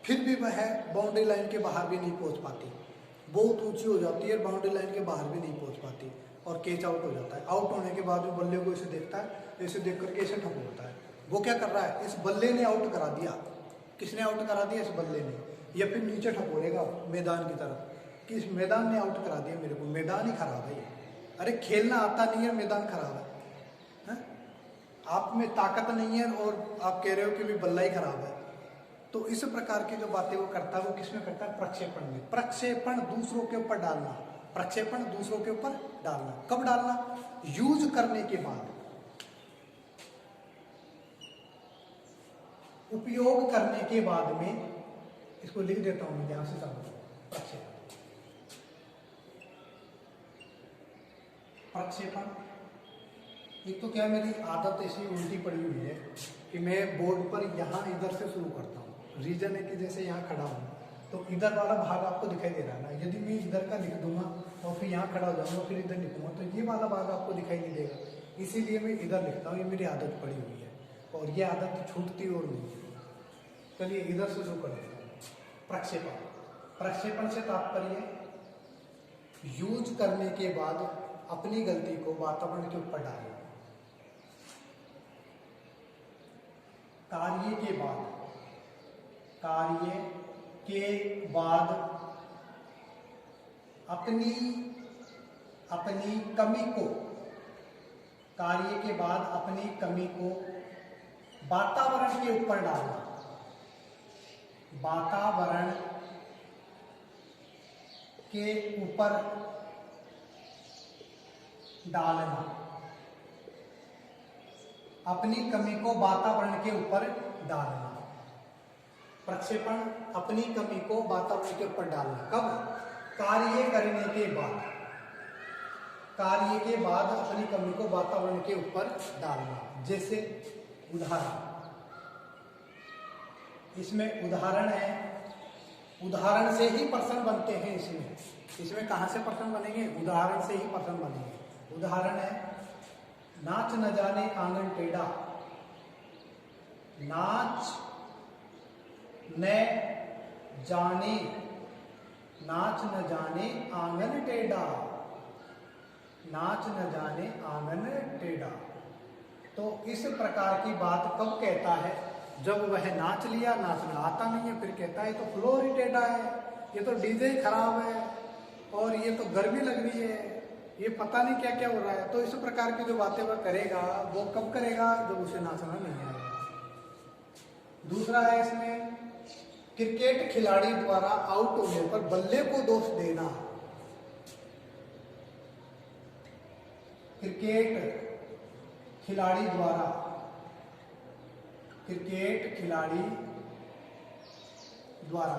फिर भी वह बाउंड्री लाइन के बाहर भी नहीं पहुंच पाती, बहुत ऊंची हो जाती है, बाउंड्री लाइन के बाहर भी नहीं पहुंच पाती, और कैच आउट हो जाता है। आउट होने के बाद में बल्ले को ऐसे देखता है, ऐसे देख करके ऐसे ठप होता है। वो क्या कर रहा है? इस बल्ले ने आउट करा दिया। किसने आउट करा दिया? इस बल्ले ने। या फिर नीचे ठपोरेगा मैदान की तरफ कि इस मैदान ने आउट करा दिया मेरे को, मैदान ही खराब है ये। अरे खेलना आता नहीं है, मैदान खराब है, आप में ताकत नहीं है और आप कह रहे हो कि भी बल्ला ही खराब है। तो इस प्रकार की जो बातें वो करता है, वो किसमें करता है? प्रक्षेपण में। प्रक्षेपण दूसरों के ऊपर डालना। प्रक्षेपण दूसरों के ऊपर डालना। कब डालना? यूज करने के बाद, उपयोग करने के बाद में। इसको लिख देता हूं मैं, ध्यान से समझो। प्रक्षेपण, प्रक्षेपण। एक तो क्या मेरी आदत ऐसी उल्टी पड़ी हुई है कि मैं बोर्ड पर यहाँ इधर से शुरू करता हूँ। रीजन है कि जैसे यहाँ खड़ा हूँ तो इधर वाला भाग आपको दिखाई दे रहा है ना। यदि मैं इधर का लिख दूंगा और फिर यहाँ खड़ा हो जाऊंगा, फिर इधर लिखूंगा, तो ये वाला भाग आपको दिखाई नहीं देगा। इसीलिए मैं इधर लिखता हूँ। ये मेरी आदत पड़ी हुई है और ये आदत छूटती और नहीं। चलिए इधर से शुरू कर देता हूँ। प्रक्षेपण। प्रक्षेपण से तात्पर्य यूज करने के बाद अपनी गलती को वातावरण के ऊपर डालना। कार्य के बाद, कार्य के बाद अपनी कमी को, कार्य के बाद अपनी कमी को वातावरण के ऊपर डालना। वातावरण के ऊपर डालना। अपनी कमी को वातावरण के ऊपर डालना। प्रक्षेपण अपनी कमी को वातावरण के ऊपर डालना। कब? कार्य करने के बाद। कार्य के बाद अपनी कमी को वातावरण के ऊपर डालना। जैसे उदाहरण, इसमें उदाहरण है, उदाहरण से ही प्रश्न बनते हैं। इसमें कहाँ से प्रश्न बनेंगे? उदाहरण से ही प्रश्न बनेंगे। उदाहरण है, नाच न जाने आंगन टेढ़ा, नाच न जाने, नाच न जाने आंगन टेढ़ा, नाच न जाने आंगन टेढ़ा। तो इस प्रकार की बात कब कहता है? जब वह नाच लिया, नाचना आता नहीं है, फिर कहता है तो फ्लोर ही टेढ़ा है, ये तो डीजे ही खराब है, और ये तो गर्मी लग रही है, ये पता नहीं क्या क्या हो रहा है। तो इस प्रकार की जो बातें वह करेगा, वो कब करेगा? जब उसे नाचना नहीं आएगा। दूसरा है इसमें, क्रिकेट खिलाड़ी द्वारा आउट होने पर बल्ले को दोष देना। क्रिकेट खिलाड़ी द्वारा, क्रिकेट खिलाड़ी द्वारा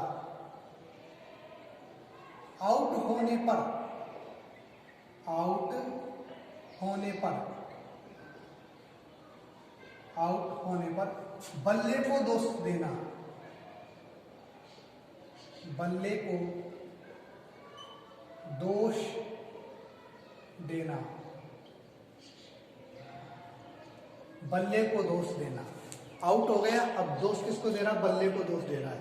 आउट होने पर, आउट होने पर, आउट होने पर बल्ले को दोष देना, बल्ले को दोष देना, बल्ले को दोष देना। आउट हो गया, अब दोष किसको दे रहा? बल्ले को दोष दे रहा है।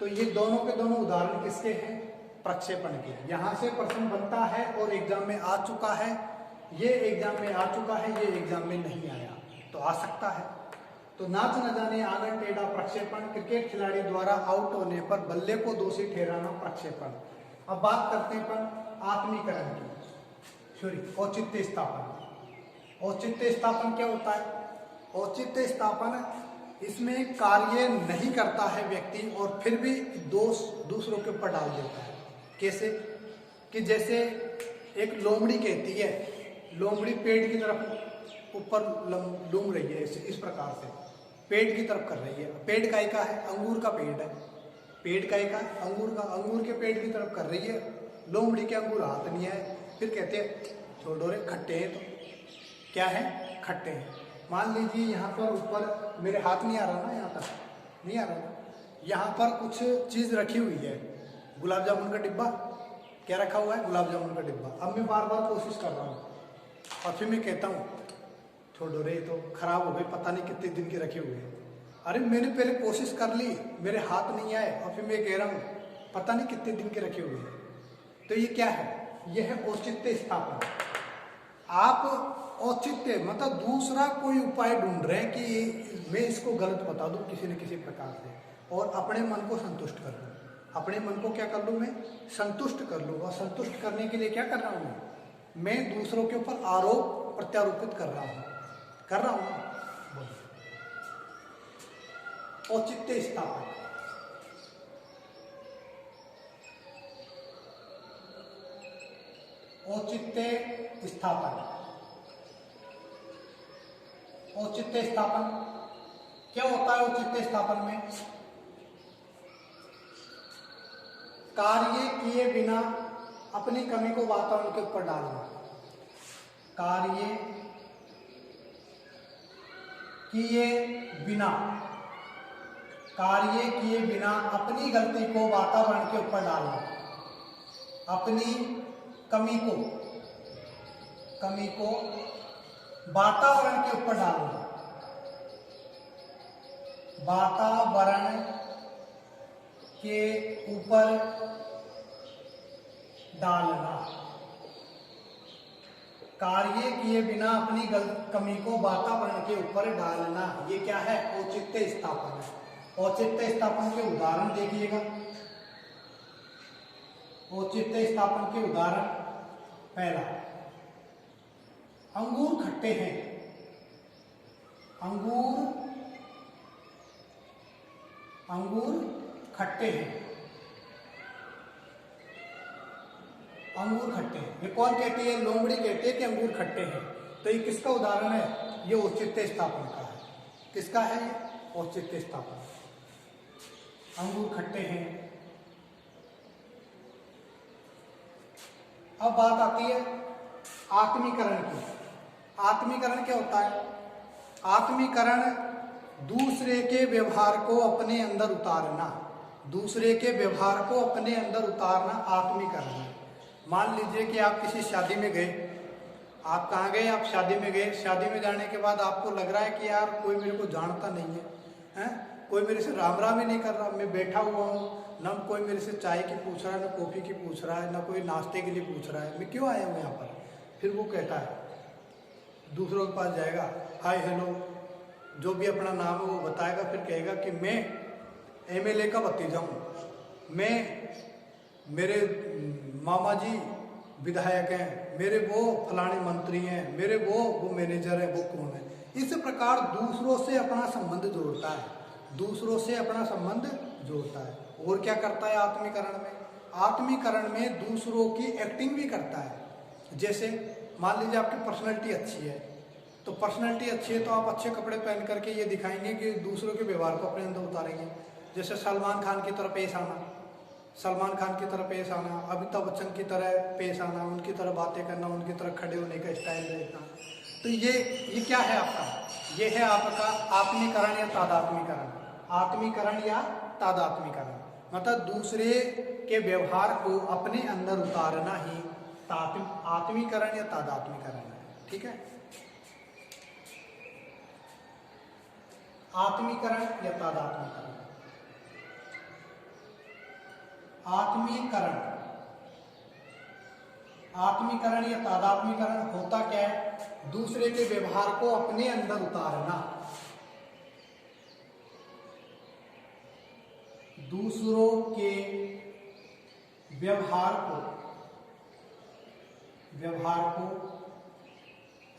तो ये दोनों के दोनों उदाहरण किसके हैं? प्रक्षेपण के। यहां से प्रश्न बनता है और एग्जाम में आ चुका है, ये एग्जाम में आ चुका है, ये एग्जाम में नहीं आया, तो आ सकता है। तो नाच न जाने आंगन टेढ़ा प्रक्षेपण, क्रिकेट खिलाड़ी द्वारा आउट होने पर बल्ले को दोषी ठहराना प्रक्षेपण। अब बात करते हैं अपन आत्मीकरण की, सॉरी औचित्य स्थापन। औचित्य स्थापन क्या होता है? औचित्य स्थापन, इसमें कार्य नहीं करता है व्यक्ति और फिर भी दोष दूसरों के ऊपर डाल देता है। कैसे? कि जैसे एक लोमड़ी कहती है, लोमड़ी पेड़ की तरफ ऊपर लूम रही है, इस प्रकार से पेड़ की तरफ कर रही है। पेड़ काय का है? अंगूर का पेड़ है। पेड़ काय का? अंगूर का। अंगूर के पेड़ की तरफ कर रही है, लोमड़ी के अंगूर हाथ नहीं आए, फिर कहते हैं छोड़ो रे, खट्टे हैं। तो क्या है? खट्टे हैं। मान लीजिए यहाँ पर ऊपर मेरे हाथ नहीं आ रहा ना, यहाँ तक नहीं आ रहा, यहाँ पर कुछ चीज़ रखी हुई है, गुलाब जामुन का डिब्बा, क्या रखा हुआ है? गुलाब जामुन का डिब्बा। अब मैं बार बार कोशिश कर रहा हूँ और फिर मैं कहता हूँ छोड़ो रे, तो खराब हो गई, पता नहीं कितने दिन की रखी हुई है। अरे मैंने पहले कोशिश कर ली, मेरे हाथ नहीं आए, और फिर मैं कह रहा हूँ पता नहीं कितने दिन की रखी हुई है। तो ये क्या है? यह है औचित्य स्थापन। आप औचित्य मतलब दूसरा कोई उपाय ढूंढ रहे हैं कि मैं इसको गलत बता दूं किसी न किसी प्रकार से, और अपने मन को संतुष्ट कर लूं। अपने मन को क्या कर लूं? मैं संतुष्ट कर लूं। और संतुष्ट करने के लिए क्या कर रहा हूं? मैं दूसरों के ऊपर आरोप प्रत्यारोपित कर रहा हूं औचित्य स्थापन। औचित्य स्थापन, औचित्य स्थापन क्या होता है? औचित्य स्थापन में कार्य किए बिना अपनी कमी को वातावरण के ऊपर डालना। कार्य किए बिना, कार्य किए बिना अपनी गलती को वातावरण के ऊपर डालना, अपनी कमी को वातावरण के ऊपर डालना, वातावरण के ऊपर डालना। कार्य किए बिना अपनी कमी को वातावरण के ऊपर डालना, ये क्या है? औचित्य स्थापन है। औचित्य स्थापन के उदाहरण देखिएगा। औचित्य स्थापन के उदाहरण, पहला, अंगूर खट्टे हैं। अंगूर खट्टे हैं। अंगूर खट्टे हैं। ये कौन कहती है? लोमड़ी कहती है कि अंगूर खट्टे हैं। तो ये किसका उदाहरण है? ये औचित्य स्थापन का है। किसका है? औचित्य स्थापन। अंगूर खट्टे हैं। अब बात आती है आत्मीकरण की। आत्मीकरण क्या होता है? आत्मीकरण दूसरे के व्यवहार को अपने अंदर उतारना, दूसरे के व्यवहार को अपने अंदर उतारना आत्मीकरण है। मान लीजिए कि आप किसी शादी में गए, आप कहाँ गए, आप शादी में गए, शादी में जाने के बाद आपको लग रहा है कि यार कोई मेरे को जानता नहीं है, हैं? कोई मेरे से राम राम ही नहीं कर रहा, मैं बैठा हुआ हूँ, ना कोई मेरे से चाय की पूछ रहा है, ना कॉफ़ी की पूछ रहा है, ना कोई नाश्ते के लिए पूछ रहा है, मैं क्यों आया हूँ यहाँ पर। फिर वो कहता है, दूसरों के पास जाएगा, हाय हेलो, जो भी अपना नाम है वो बताएगा, फिर कहेगा कि मैं एमएलए का भतीजा हूँ, मैं, मेरे मामा जी विधायक हैं, मेरे वो फलाने मंत्री हैं, मेरे वो मैनेजर है, वो कौन है। इस प्रकार दूसरों से अपना संबंध जोड़ता है, दूसरों से अपना संबंध जोड़ता है। और क्या करता है आत्मीकरण में, आत्मीकरण में दूसरों की एक्टिंग भी करता है। जैसे मान लीजिए आपकी पर्सनैलिटी अच्छी है, तो पर्सनैलिटी अच्छी है तो आप अच्छे कपड़े पहन करके ये दिखाएंगे कि दूसरों के व्यवहार को अपने अंदर उतारेंगे। जैसे सलमान खान की तरह पेश आना, सलमान खान की तरह पेश आना, अमिताभ बच्चन की तरह पेश आना, उनकी तरह बातें करना, उनकी तरह खड़े होने का स्टाइल देखना, तो ये क्या है आपका, ये है आपका आत्मीकरण या तादात्मीकरण। आत्मीकरण या तादात्मीकरण मतलब दूसरे के व्यवहार को अपने अंदर उतारना ही आत्मीकरण या तादात्मीकरण है। ठीक है, आत्मीकरण या तादात्मीकरण। आत्मीकरण, आत्मीकरण या तादात्मीकरण होता क्या है, दूसरे के व्यवहार को अपने अंदर उतारना, दूसरों के व्यवहार को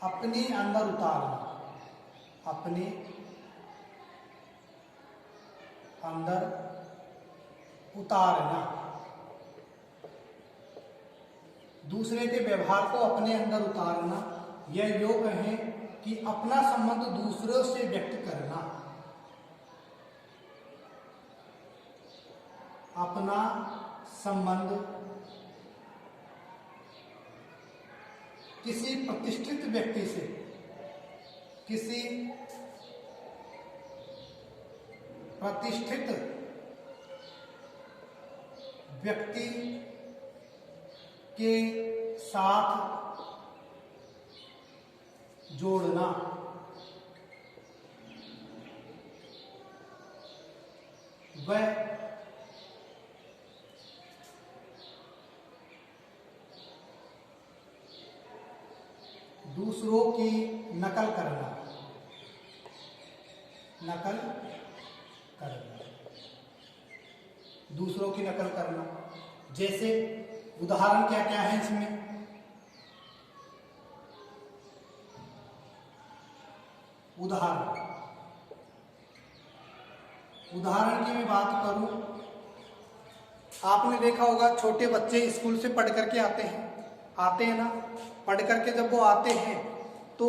अपने अंदर उतारना, अपने अंदर उतारना, दूसरे के व्यवहार को अपने अंदर उतारना, यह योग है कि अपना संबंध दूसरों से व्यक्त करना, अपना संबंध किसी प्रतिष्ठित व्यक्ति से, किसी प्रतिष्ठित व्यक्ति के साथ जोड़ना, वह दूसरों की नकल करना, नकल करना, दूसरों की नकल करना। जैसे उदाहरण क्या क्या है इसमें, उदाहरण की मैं बात करूं, आपने देखा होगा छोटे बच्चे स्कूल से पढ़ करके आते हैं ना, पढ़ करके जब वो आते हैं तो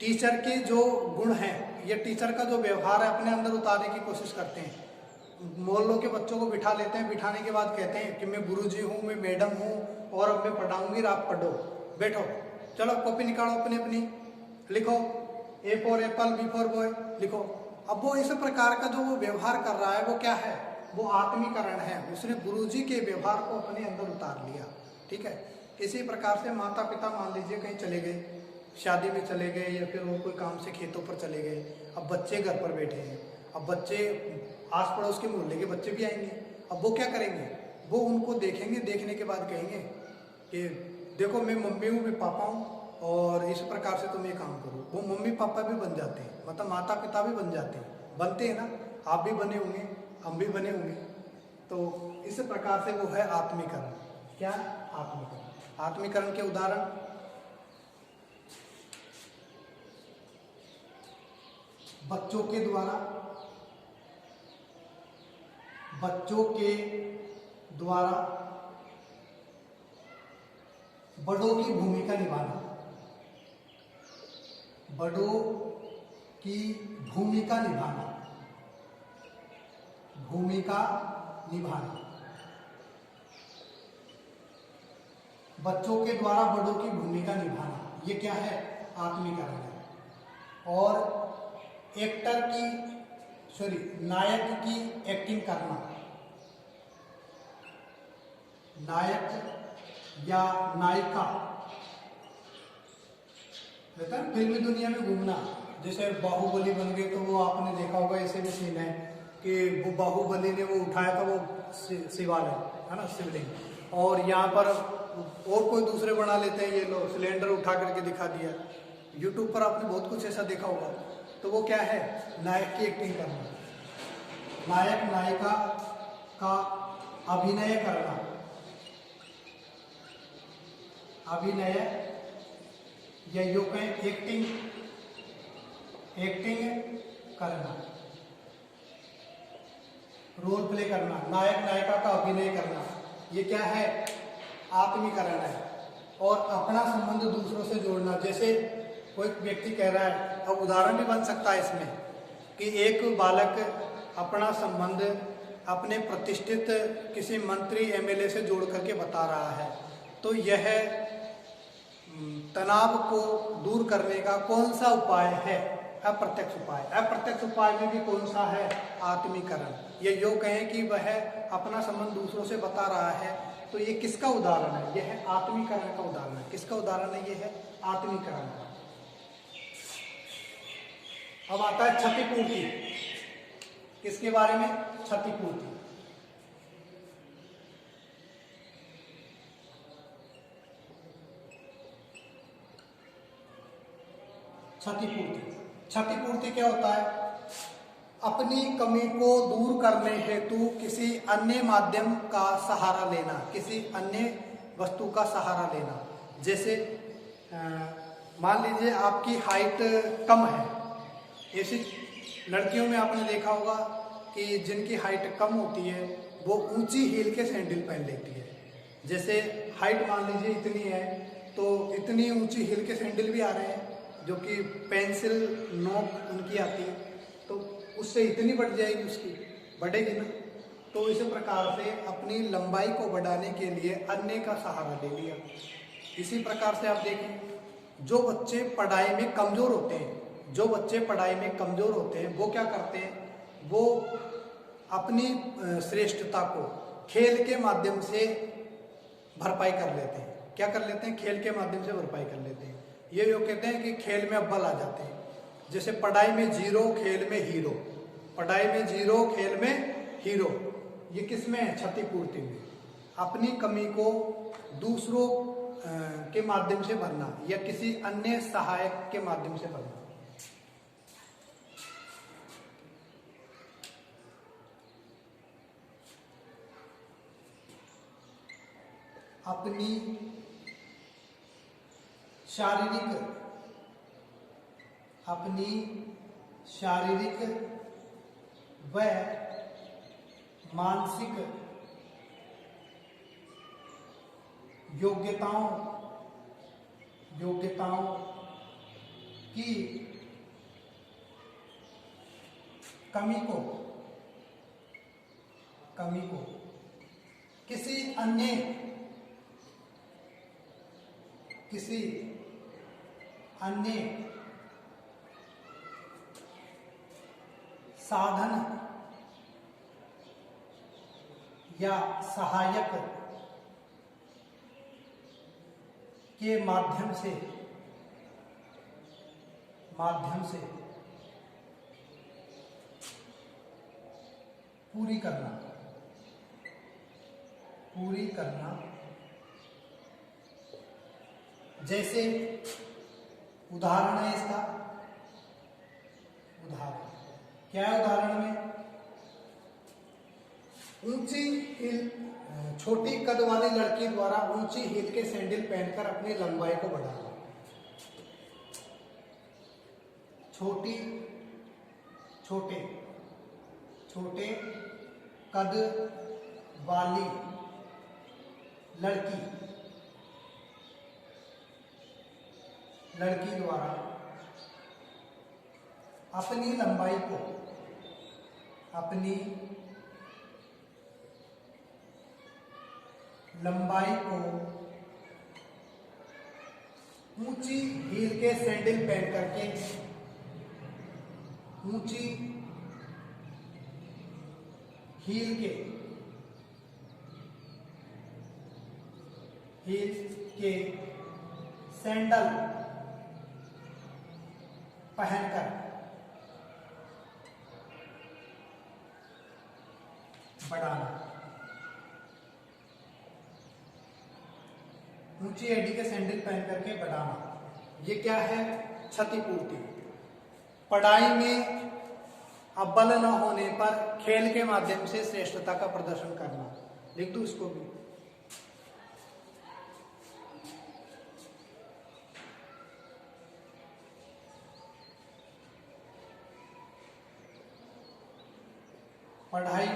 टीचर के जो गुण हैं या टीचर का जो व्यवहार है अपने अंदर उतारने की कोशिश करते हैं। मोहल्लों के बच्चों को बिठा लेते हैं, बिठाने के बाद कहते हैं कि मैं गुरुजी हूँ, मैं मैडम हूँ और अब मैं पढ़ाऊंगी, आप पढ़ो, बैठो, चलो कॉपी निकालो अपनी अपनी, लिखो, A for apple, B for boy, लिखो। अब वो इस प्रकार का जो वो व्यवहार कर रहा है वो क्या है, वो आत्मीकरण है, उसने गुरुजी के व्यवहार को अपने अंदर उतार लिया। ठीक है, इसी प्रकार से माता पिता मान लीजिए कहीं चले गए, शादी में चले गए या फिर वो कोई काम से खेतों पर चले गए, अब बच्चे घर पर बैठे हैं, अब बच्चे आस पड़ोस के मोहल्ले के बच्चे भी आएंगे, अब वो क्या करेंगे, वो उनको देखेंगे, देखने के बाद कहेंगे कि देखो मैं मम्मी हूँ, मैं पापा हूँ और इस प्रकार से तुम ये काम करो। वो मम्मी पापा भी बन जाते हैं, मतलब माता पिता भी बन जाते हैं, बनते हैं ना, आप भी बने होंगे, हम भी बने होंगे। तो इस प्रकार से वो है आत्मीकरण। क्या आत्मीकरण, आत्मीकरण के उदाहरण बच्चों के द्वारा बड़ों की भूमिका निभाना, बड़ों की भूमिका निभाना, बच्चों के द्वारा बड़ों की भूमिका निभाना, ये क्या है, आत्मीकरण है। और एक्टर की नायक की एक्टिंग करना, नायक या नायिका रहता है फिल्मी दुनिया में घूमना। जैसे बाहुबली बन गए तो वो आपने देखा होगा, ऐसे भी सीन है कि वो बाहुबली ने वो उठाया था वो शिवालय है ना, शिवलिंग, और यहाँ पर और कोई दूसरे बना लेते हैं, ये लोग सिलेंडर उठा करके दिखा दिया। यूट्यूब पर आपने बहुत कुछ ऐसा देखा होगा। तो वो क्या है, नायक की एक्टिंग करना, नायक नायिका का अभिनय करना, अभिनय या यूं कहें एक्टिंग करना, रोल प्ले करना, नायक नायिका का अभिनय करना, ये क्या है, आत्मीकरण है। और अपना संबंध दूसरों से जोड़ना, जैसे कोई व्यक्ति कह रहा है, अब उदाहरण भी बन सकता है इसमें कि एक बालक अपना संबंध अपने प्रतिष्ठित किसी मंत्री एमएलए से जोड़ करके बता रहा है, तो यह तनाव को दूर करने का कौन सा उपाय है, अप्रत्यक्ष उपाय। अप्रत्यक्ष उपाय में भी कौन सा है, आत्मीकरण। ये यूँ कहें कि वह अपना संबंध दूसरों से बता रहा है, तो ये किसका उदाहरण है, यह है आत्मीकरण का उदाहरण है। किसका उदाहरण है, ये है आत्मीकरण का। अब आता है क्षतिपूर्ति, किसके बारे में, क्षतिपूर्ति। क्षतिपूर्ति क्या होता है, अपनी कमी को दूर करने हेतु किसी अन्य माध्यम का सहारा लेना, किसी अन्य वस्तु का सहारा लेना। जैसे मान लीजिए आपकी हाइट कम है, ऐसी लड़कियों में आपने देखा होगा कि जिनकी हाइट कम होती है वो ऊंची हील के सैंडल पहन लेती है। जैसे हाइट मान लीजिए इतनी है, तो इतनी ऊंची हील के सैंडल भी आ रहे हैं जो कि पेंसिल नोक उनकी आती है, तो उससे इतनी बढ़ जाएगी, उसकी बढ़ेगी ना। तो इसी प्रकार से अपनी लंबाई को बढ़ाने के लिए अन्य का सहारा ले लिया। इसी प्रकार से आप देखें, जो बच्चे पढ़ाई में कमज़ोर होते हैं, जो बच्चे पढ़ाई में कमज़ोर होते हैं वो क्या करते हैं, वो अपनी श्रेष्ठता को खेल के माध्यम से भरपाई कर लेते हैं। क्या कर लेते हैं, खेल के माध्यम से भरपाई कर लेते हैं। ये जो कहते हैं कि खेल में अव्वल आ जाते हैं। जैसे पढ़ाई में 0, खेल में हीरो, पढ़ाई में 0, खेल में हीरो। ये किस में है, क्षतिपूर्ति में। अपनी कमी को दूसरों के माध्यम से भरना या किसी अन्य सहायक के माध्यम से भरना। अपनी शारीरिक व मानसिक योग्यताओं की कमी को किसी अन्य साधन या सहायक के माध्यम से पूरी करना। जैसे उदाहरण है इसका, उदाहरण क्या है, उदाहरण में ऊंची हील, छोटी कद वाली लड़की द्वारा ऊंची हील के सैंडल पहनकर अपनी लंबाई को बढ़ाना। छोटे कद वाली लड़की द्वारा अपनी लंबाई को ऊंची हील के सैंडल पहन करके ऊंची हील के सैंडल पहनकर बढ़ाना। ऊंची एडी के सैंडल पहन करके बढ़ाना, ये क्या है? क्षतिपूर्ति। पढ़ाई में अव्वल न होने पर खेल के माध्यम से श्रेष्ठता का प्रदर्शन करना। लिख दूं इसको भी। पढ़ाई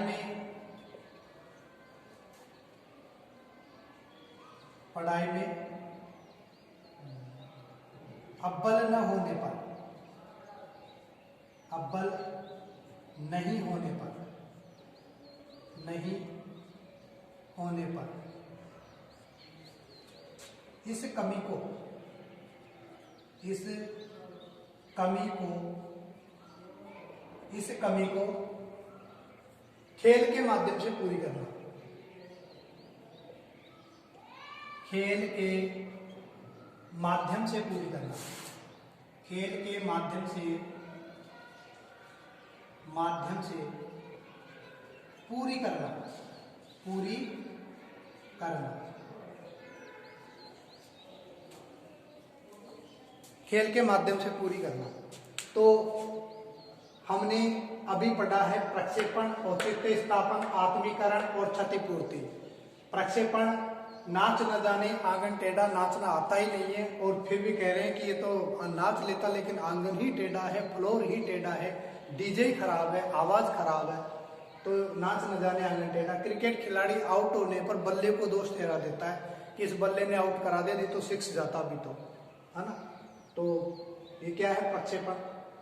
में अव्वल न होने पर, अव्वल नहीं होने पर इस कमी को खेल के माध्यम से पूरी करना। खेल के माध्यम से पूरी करना। खेल के माध्यम से पूरी करना। खेल के माध्यम से पूरी करना। तो हमने अभी पढ़ा है प्रक्षेपण, औचित्य स्थापन, आत्मीकरण और क्षतिपूर्ति। प्रक्षेपण, नाच न जाने आंगन टेढ़ा, नाचना आता ही नहीं है और फिर भी कह रहे हैं कि ये तो नाच लेता लेकिन आंगन ही टेढ़ा है, फ्लोर ही टेढ़ा है, डीजे ही खराब है, आवाज खराब है, तो नाच न जाने आंगन टेढ़ा। क्रिकेट खिलाड़ी आउट होने पर बल्ले को दोष ठहरा देता है कि इस बल्ले ने आउट करा दे, नहीं तो 6 जाता भी तो, है ना। तो ये क्या है? प्रक्षेपण।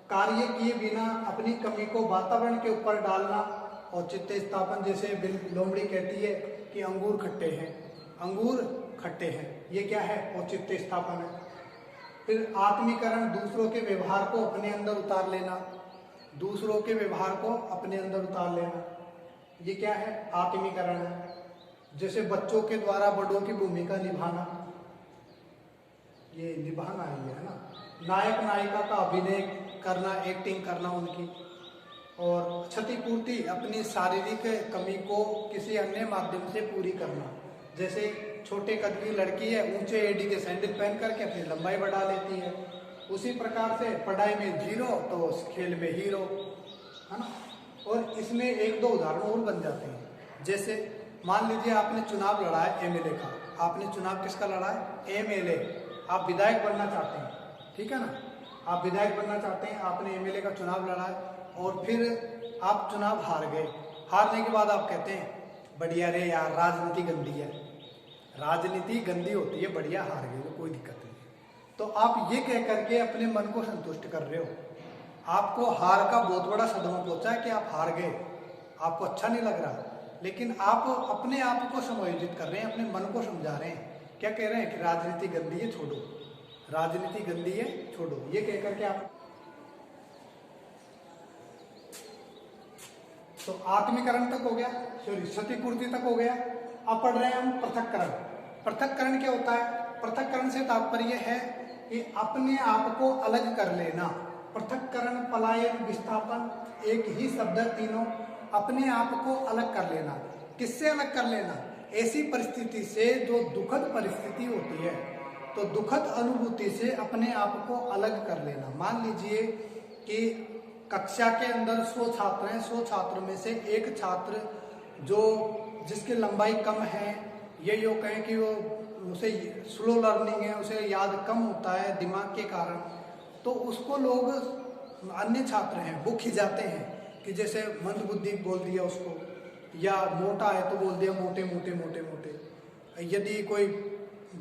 कार्य किए बिना अपनी कमी को वातावरण के ऊपर डालना। औचित्य स्थापन, जैसे लोमड़ी कहती है कि अंगूर खट्टे हैं, ये क्या है? औचित्य स्थापन है। फिर आत्मीकरण, दूसरों के व्यवहार को अपने अंदर उतार लेना, ये क्या है? आत्मीकरण है। जैसे बच्चों के द्वारा बड़ों की भूमिका निभाना, ये निभाना है ना। नायक नायिका का अभिनय करना, एक्टिंग करना उनकी। और क्षतिपूर्ति, अपनी शारीरिक कमी को किसी अन्य माध्यम से पूरी करना। जैसे छोटे कद की लड़की है, ऊंचे एडी के सैंडल पहन करके अपनी लंबाई बढ़ा लेती है। उसी प्रकार से पढ़ाई में 0 तो खेल में हीरो, है ना। और इसमें 1-2 उदाहरण और बन जाते हैं। जैसे मान लीजिए आपने चुनाव लड़ा है एमएलए का। आपने चुनाव किसका लड़ा है? एमएलए। आप विधायक बनना चाहते हैं, ठीक है ना। आप विधायक बनना चाहते हैं, आपने एमएलए का चुनाव लड़ा है और फिर आप चुनाव हार गए। हारने के बाद आप कहते हैं बढ़िया रे यार, राजनीति गंदी है। राजनीति गंदी होती है, बढ़िया हार गए, कोई दिक्कत नहीं। तो आप ये कह करके अपने मन को संतुष्ट कर रहे हो। आपको हार का बहुत बड़ा सदमा पहुंचा है कि आप हार गए, आपको अच्छा नहीं लग रहा, लेकिन आप अपने आप को समायोजित कर रहे हैं, अपने मन को समझा रहे हैं। क्या कह रहे हैं कि राजनीति गंदी है, छोड़ो, राजनीति गंदी है, छोड़ो, ये कह करके आप। तो आत्मीकरण तक हो गया, सॉरी क्षतिपूर्ति तक हो गया। अब पढ़ रहे हैं हम पृथक्करण। पृथक्करण क्या होता है? पृथक्करण से तात्पर्य है कि अपने आप को अलग कर लेना। पृथक्करण, पलायन, विस्थापन, एक ही शब्द है तीनों। अपने आप को अलग कर लेना। किससे अलग कर लेना? ऐसी परिस्थिति से जो दुखद परिस्थिति होती है, तो दुखद अनुभूति से अपने आप को अलग कर लेना। मान लीजिए कि कक्षा के अंदर 100 छात्र हैं, 100 छात्रों में से एक छात्र जिसकी लंबाई कम है, ये यूँ कहें कि वो उसे स्लो लर्निंग है, उसे याद कम होता है दिमाग के कारण, तो उसको लोग, अन्य छात्र हैं वो खिजाते हैं कि जैसे मंदबुद्धि बोल दिया उसको, या मोटा है तो बोल दिया मोटे मोटे मोटे मोटे, यदि कोई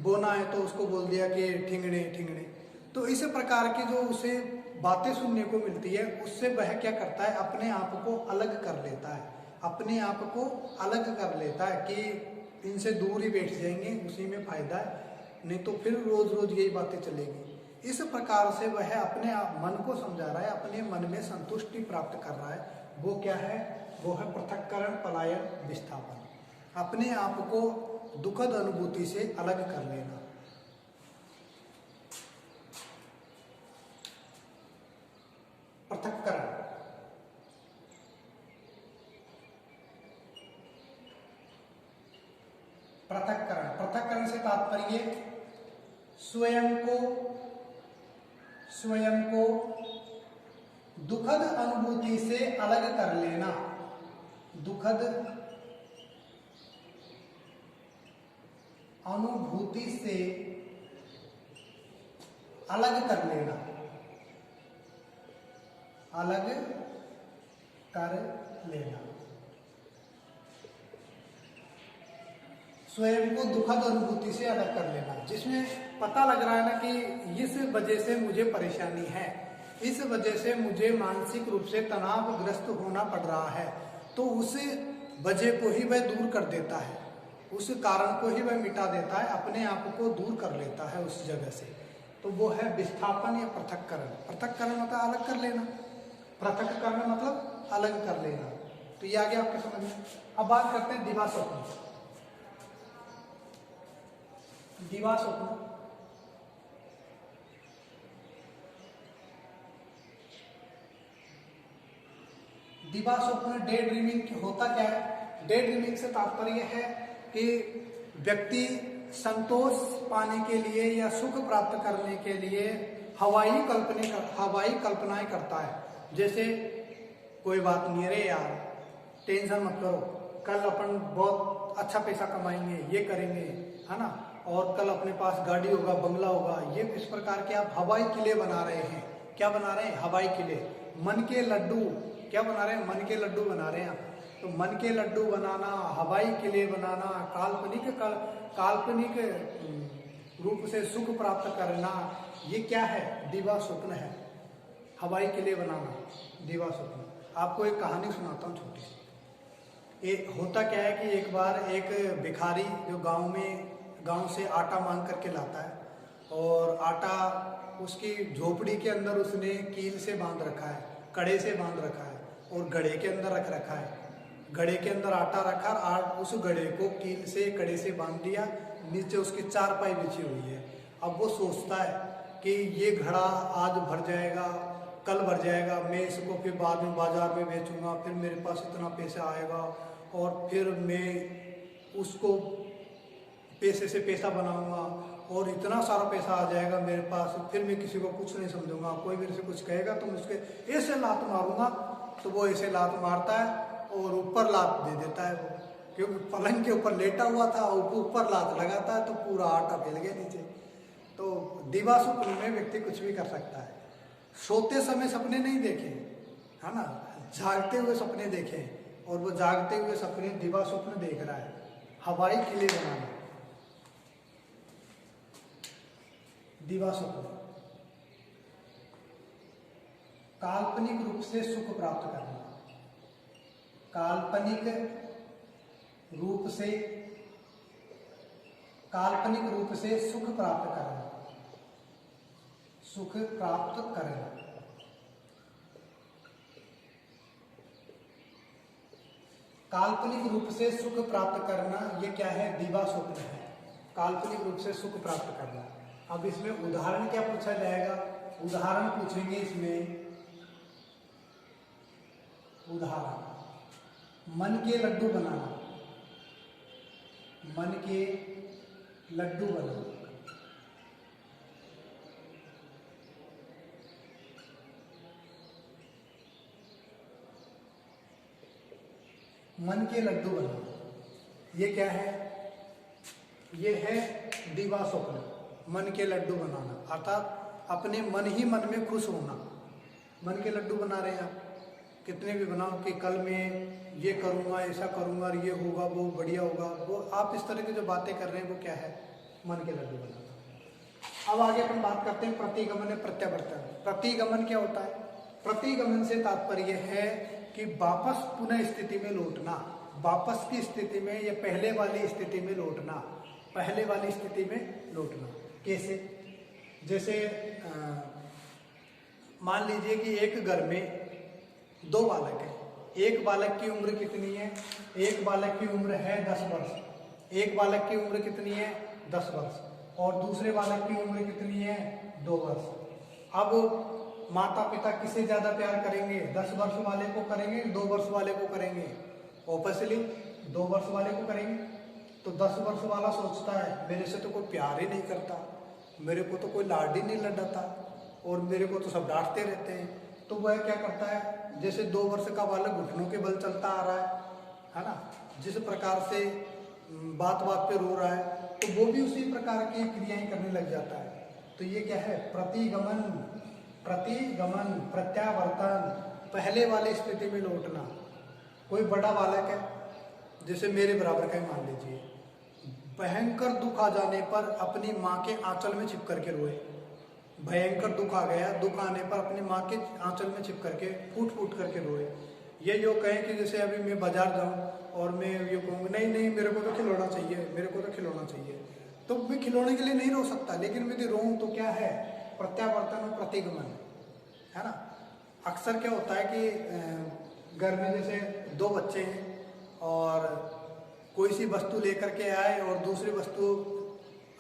बोना है तो उसको बोल दिया कि ठिंगणे ठिंगणे। तो इस प्रकार की जो उसे बातें सुनने को मिलती है, उससे वह क्या करता है? अपने आप को अलग कर लेता है, अपने आप को अलग कर लेता है कि इनसे दूर ही बैठ जाएंगे, उसी में फायदा है, नहीं तो फिर रोज रोज यही बातें चलेगी। इस प्रकार से वह अपने आप मन को समझा रहा है, अपने मन में संतुष्टि प्राप्त कर रहा है। वो क्या है? वो है पृथक्करण, पलायन, विस्थापन। अपने आप को दुखद अनुभूति से अलग कर लेना। पृथक्करण, पृथक्करण, पृथक्करण से तात्पर्य स्वयं को दुखद अनुभूति से अलग कर लेना। दुखद अनुभूति से अलग कर लेना, अलग कर लेना। स्वयं को दुखद अनुभूति से अलग कर लेना, जिसमें पता लग रहा है ना कि इस वजह से मुझे परेशानी है, इस वजह से मुझे मानसिक रूप से तनावग्रस्त होना पड़ रहा है, तो उस वजह को ही वह दूर कर देता है, उस कारण को ही वह मिटा देता है, अपने आप को दूर कर लेता है उस जगह से। तो वो है विस्थापन या पृथक्करण। पृथक्करण मतलब अलग कर लेना, पृथक्करण मतलब अलग कर लेना। तो ये आगे आपके समझ में। अब बात करते हैं दिवास्वप्न। दिवास्वप्न दिवास्वप्न डे ड्रीमिंग होता क्या है? डे ड्रीमिंग से तात्पर्य है कि व्यक्ति संतोष पाने के लिए या सुख प्राप्त करने के लिए हवाई कल्पनाएं करता है। जैसे कोई बात नहीं, अरे यार टेंशन मत करो, कल अपन बहुत अच्छा पैसा कमाएंगे, ये करेंगे, है ना, और कल अपने पास गाड़ी होगा, बंगला होगा। ये इस प्रकार के आप हवाई किले बना रहे हैं। क्या बना रहे हैं? हवाई किले। मन के लड्डू क्या बना रहे हैं? मन के लड्डू बना रहे हैं आप। तो मन के लड्डू बनाना, हवाई किले बनाना, काल्पनिक रूप से सुख प्राप्त करना, ये क्या है? दिवास्वप्न है। हवाई किले बनाना दिवास्वप्न। आपको एक कहानी सुनाता हूँ छोटी सी। एक होता क्या है कि एक बार एक भिखारी जो गांव से आटा मांग करके लाता है, और आटा उसकी झोपड़ी के अंदर उसने कील से बांध रखा है, कड़े से बांध रखा है, और घड़े के अंदर रख रखा है। घड़े के अंदर आटा रखा और उस घड़े को कील से, कड़े से बांध दिया। नीचे उसकी चारपाई बिछी हुई है। अब वो सोचता है कि ये घड़ा आज भर जाएगा, कल भर जाएगा, मैं इसको फिर बाद में बाजार में बेचूंगा, फिर मेरे पास इतना पैसा आएगा, और फिर मैं उसको पैसे से पैसा बनाऊंगा, और इतना सारा पैसा आ जाएगा मेरे पास, फिर मैं किसी को कुछ नहीं समझूंगा, कोई मेरे से कुछ कहेगा तो मैं उसके ऐसे लात मारूंगा। तो वो ऐसे लात मारता है और ऊपर लात दे देता है वो, क्योंकि पलंग के ऊपर लेटा हुआ था, ऊपर लात लगाता है तो पूरा आटा फैल गया नीचे। तो दिवास्वप्न में व्यक्ति कुछ भी कर सकता है। सोते समय सपने नहीं देखे, है ना, जागते हुए सपने देखे, और वो जागते हुए सपने दिवास्वप्न देख रहा है। हवाई किले बनाना दिवास्वप्न। काल्पनिक रूप से सुख प्राप्त करना, काल्पनिक रूप से सुख प्राप्त करना, सुख प्राप्त करना। काल्पनिक रूप से सुख प्राप्त करना, ये क्या है? दिवास्वप्न है। काल्पनिक रूप से सुख प्राप्त करना। अब इसमें उदाहरण क्या पूछा जाएगा? उदाहरण पूछेंगे इसमें। उदाहरण, मन के लड्डू बनाना, मन के लड्डू बनाना। मन के लड्डू बनाना, ये क्या है? ये है दिवास्वप्न। मन के लड्डू बनाना अर्थात अपने मन ही मन में खुश होना। मन के लड्डू बना रहे हैं आप, कितने भी बनाओ कि कल मैं ये करूँगा, ऐसा करूँगा, ये होगा, वो बढ़िया होगा, वो आप इस तरह की जो बातें कर रहे हैं वो क्या है? मन के लड्डू बनाना। अब आगे अपन बात करते हैं प्रतिगमन और प्रत्यावर्तन। प्रतिगमन क्या होता है? प्रतिगमन से तात्पर्य है कि वापस पुनः स्थिति में लौटना, वापस की स्थिति में या पहले वाली स्थिति में लौटना, पहले वाली स्थिति में लौटना। कैसे? जैसे मान लीजिए कि एक घर में दो बालक हैं। एक बालक की उम्र कितनी है? एक बालक की उम्र है 10 वर्ष। एक बालक की उम्र कितनी है? 10 वर्ष। और दूसरे बालक की उम्र कितनी है? 2 वर्ष। अब माता पिता किसे ज्यादा प्यार करेंगे? 10 वर्ष वाले को करेंगे, 2 वर्ष वाले को करेंगे? ऑब्वियसली 2 वर्ष वाले को करेंगे। तो 10 वर्ष वाला सोचता है मेरे से तो कोई प्यार ही नहीं करता, मेरे को तो कोई लाड ही नहीं लड़ाता और मेरे को तो सब डांटते रहते हैं। तो वह क्या करता है, जैसे 2 वर्ष का बालक घुटनों के बल चलता आ रहा है ना, जिस प्रकार से बात बात पे रो रहा है, तो वो भी उसी प्रकार की क्रियाएं करने लग जाता है। तो ये क्या है? प्रतिगमन, प्रतिगमन, प्रत्यावर्तन, पहले वाली स्थिति में लौटना। कोई बड़ा बालक है, जैसे मेरे बराबर का ही मान लीजिए, भयंकर दुख आ जाने पर अपनी माँ के आंचल में छिप करके रोए। भयंकर दुख आ गया, दुख आने पर अपनी माँ के आंचल में छिप करके फूट फूट करके रोए। ये जो कहें कि जैसे अभी मैं बाजार जाऊँ और मैं ये कहूँ नहीं नहीं मेरे को तो खिलौना चाहिए, मेरे को तो खिलौना चाहिए, तो मैं खिलौने के लिए नहीं रो सकता, लेकिन मैं यदि रोऊँ तो क्या है? प्रत्यावर्तन और प्रतिगमन है ना। अक्सर क्या होता है कि घर में जैसे 2 बच्चे हैं और कोई सी वस्तु लेकर के आए और दूसरी वस्तु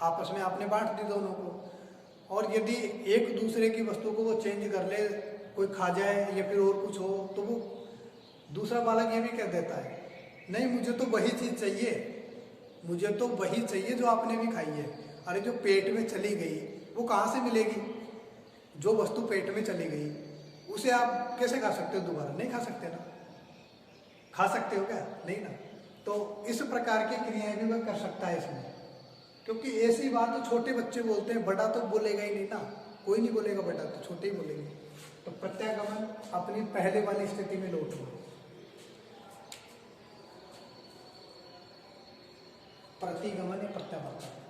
आपस में आपने बांट दी दोनों को, और यदि एक दूसरे की वस्तु को वो चेंज कर ले, कोई खा जाए या फिर और कुछ हो, तो वो दूसरा बालक ये भी कह देता है नहीं मुझे तो वही चीज़ चाहिए, मुझे तो वही चाहिए जो आपने भी खाई है। अरे जो पेट में चली गई वो कहाँ से मिलेगी? जो वस्तु पेट में चली गई उसे आप कैसे खा सकते हो? दोबारा नहीं खा सकते ना। खा सकते हो क्या? नहीं ना। तो इस प्रकार की क्रियाएं भी वह कर सकता है इसमें, क्योंकि ऐसी बात तो छोटे बच्चे बोलते हैं, बड़ा तो बोलेगा ही नहीं ना, कोई नहीं बोलेगा, बड़ा तो छोटे ही बोलेंगे। तो प्रत्यागमन अपनी पहले वाली स्थिति में लौटना। प्रतिगमन या प्रत्यावर्तन।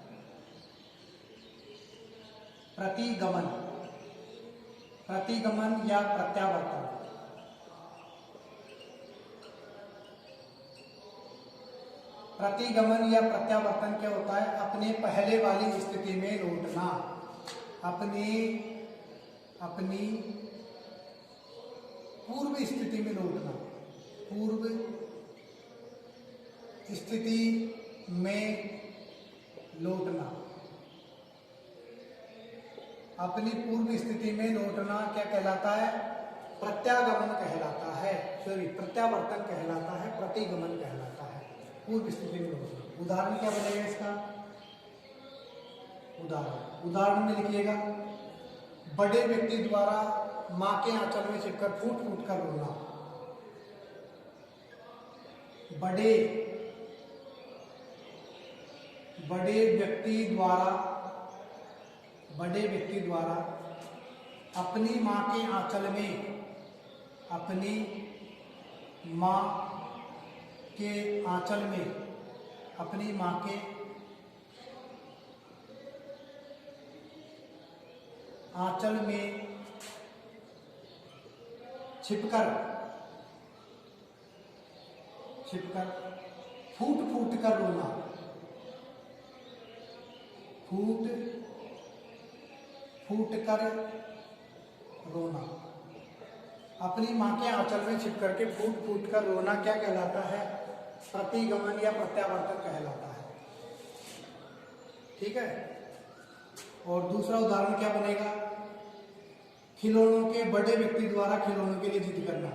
प्रतिगमन, प्रतिगमन या प्रत्यावर्तन। प्रतिगमन या प्रत्यावर्तन क्या होता है? अपने पहले वाली स्थिति में लौटना, अपनी पूर्व स्थिति में लौटना, पूर्व स्थिति में लौटना। अपनी पूर्व स्थिति में लौटना क्या कहलाता है? प्रत्यागमन कहलाता है, सॉरी प्रत्यावर्तन कहलाता है, प्रतिगमन कहलाता है, पूर्व स्थिति में लौटना। उदाहरण क्या बनेगा इसका? उदाहरण में लिखिएगा, बड़े व्यक्ति द्वारा माँ के आंचल में छिपकर फूट फूट कर रोना। बड़े व्यक्ति द्वारा अपनी माँ के आंचल में, अपनी माँ के आंचल में, अपनी माँ के आंचल में छिपकर फूट फूट कर रोना। फूट कर रोना। अपनी माँ के आंचल में छिप करके फूट फूट कर रोना क्या कहलाता है? प्रतिगमन या प्रत्यावर्तन कहलाता है। ठीक है। और दूसरा उदाहरण क्या बनेगा? खिलौनों के बड़े व्यक्ति द्वारा खिलौनों के लिए जिद करना।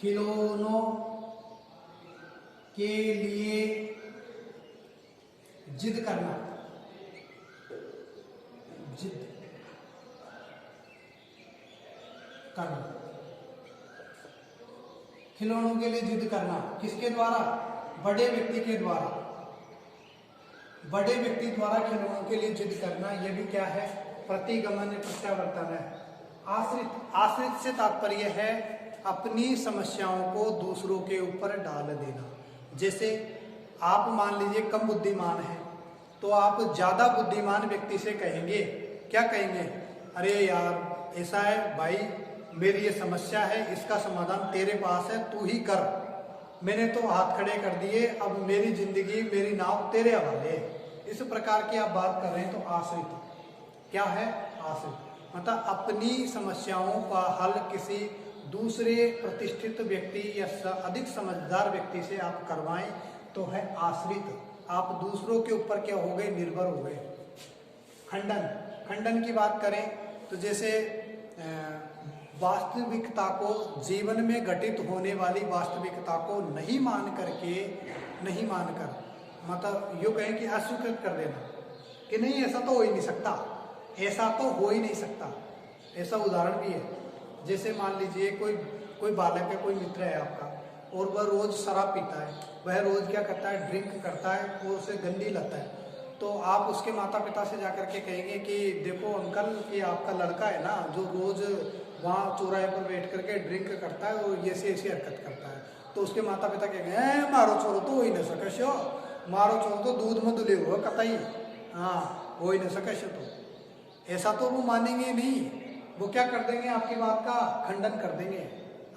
खिलौनों के लिए जिद करना, जिद करना। खिलौनों के लिए जिद करना किसके द्वारा? बड़े व्यक्ति के द्वारा। बड़े व्यक्ति द्वारा खिलौनों के लिए जिद करना, यह भी क्या है? प्रतिगमन या प्रत्यावर्तन है। आश्रित से तात्पर्य है अपनी समस्याओं को दूसरों के ऊपर डाल देना। जैसे आप मान लीजिए कम बुद्धिमान है, तो आप ज्यादा बुद्धिमान व्यक्ति से कहेंगे, क्या कहेंगे? अरे यार ऐसा है भाई, मेरी ये समस्या है, इसका समाधान तेरे पास है, तू ही कर। मैंने तो हाथ खड़े कर दिए, अब मेरी जिंदगी, मेरी नाव तेरे हवाले है। इस प्रकार की आप बात कर रहे हैं तो आश्रित क्या है? आश्रित मतलब अपनी समस्याओं का हल किसी दूसरे प्रतिष्ठित व्यक्ति या अधिक समझदार व्यक्ति से आप करवाएं तो है आश्रित। आप दूसरों के ऊपर क्या हो गए? निर्भर हो गए। खंडन, खंडन की बात करें तो जैसे वास्तविकता को, जीवन में घटित होने वाली वास्तविकता को नहीं मानकर मतलब यूँ कहें कि अस्वीकृत कर देना कि नहीं ऐसा तो हो ही नहीं सकता, ऐसा तो हो ही नहीं सकता। ऐसा उदाहरण भी है, जैसे मान लीजिए कोई बालक है, कोई मित्र है आपका और वह रोज शराब पीता है, वह रोज क्या करता है? ड्रिंक करता है और उसे गंदी लत है। तो आप उसके माता पिता से जाकर के कहेंगे कि देखो अंकल कि आपका लड़का है ना जो रोज वहाँ चौराहे पर बैठ करके ड्रिंक करता है और ऐसी ऐसी हरकत करता है। तो उसके माता पिता कहेंगे मारो छोरो तो हो ही न सके शो, मारो छोरो तो दूध में धुले हुआ कतई, हाँ हो ही न सके शो। तो ऐसा तो वो मानेंगे नहीं, वो क्या कर देंगे? आपकी बात का खंडन कर देंगे,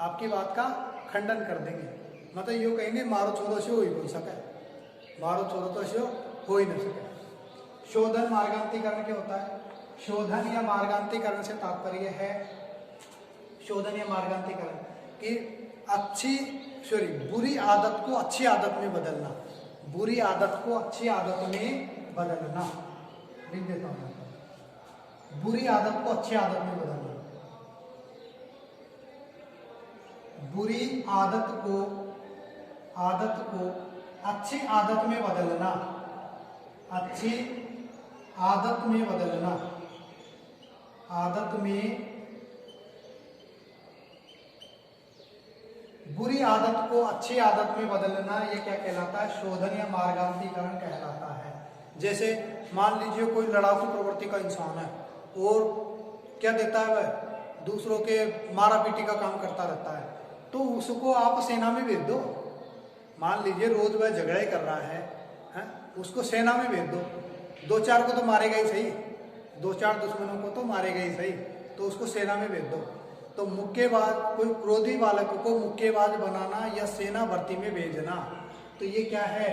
आपकी बात का खंडन कर देंगे। मतलब यूँ कहेंगे मारो छोरो से हो ही नहीं सके, मारो छोरो तो से हो ही न सके। शोधन मार्गांतीकरण क्या होता है? शोधन या मार्गांतीकरण से तात्पर्य है, शोधन या मार्गांतीकरण कि बुरी आदत को अच्छी आदत में बदलना, बुरी आदत को अच्छी आदत में बदलना। लिख देता हूँ, बुरी आदत को अच्छी आदत में बदलना, बुरी आदत को अच्छी आदत में बदलना, अच्छी आदत में बदलना, आदत में बुरी आदत को अच्छी आदत में बदलना, ये क्या कहलाता है? शोधन या मार्गांतीकरण कहलाता है। जैसे मान लीजिए कोई लड़ाकू प्रवृत्ति का इंसान है और क्या देता है? वह दूसरों के मारा पीटी का काम करता रहता है, तो उसको आप सेना में भेज दो। मान लीजिए रोज वह झगड़ा ही कर रहा है, उसको सेना में भेज दो, दो चार को तो मारेगा ही सही, दो चार दुश्मनों को तो मारेगा ही सही, तो उसको सेना में भेज दो। तो मुक्केबाज, कोई क्रोधी बालक को मुक्केबाज बनाना या सेना भर्ती में भेजना, तो ये क्या है?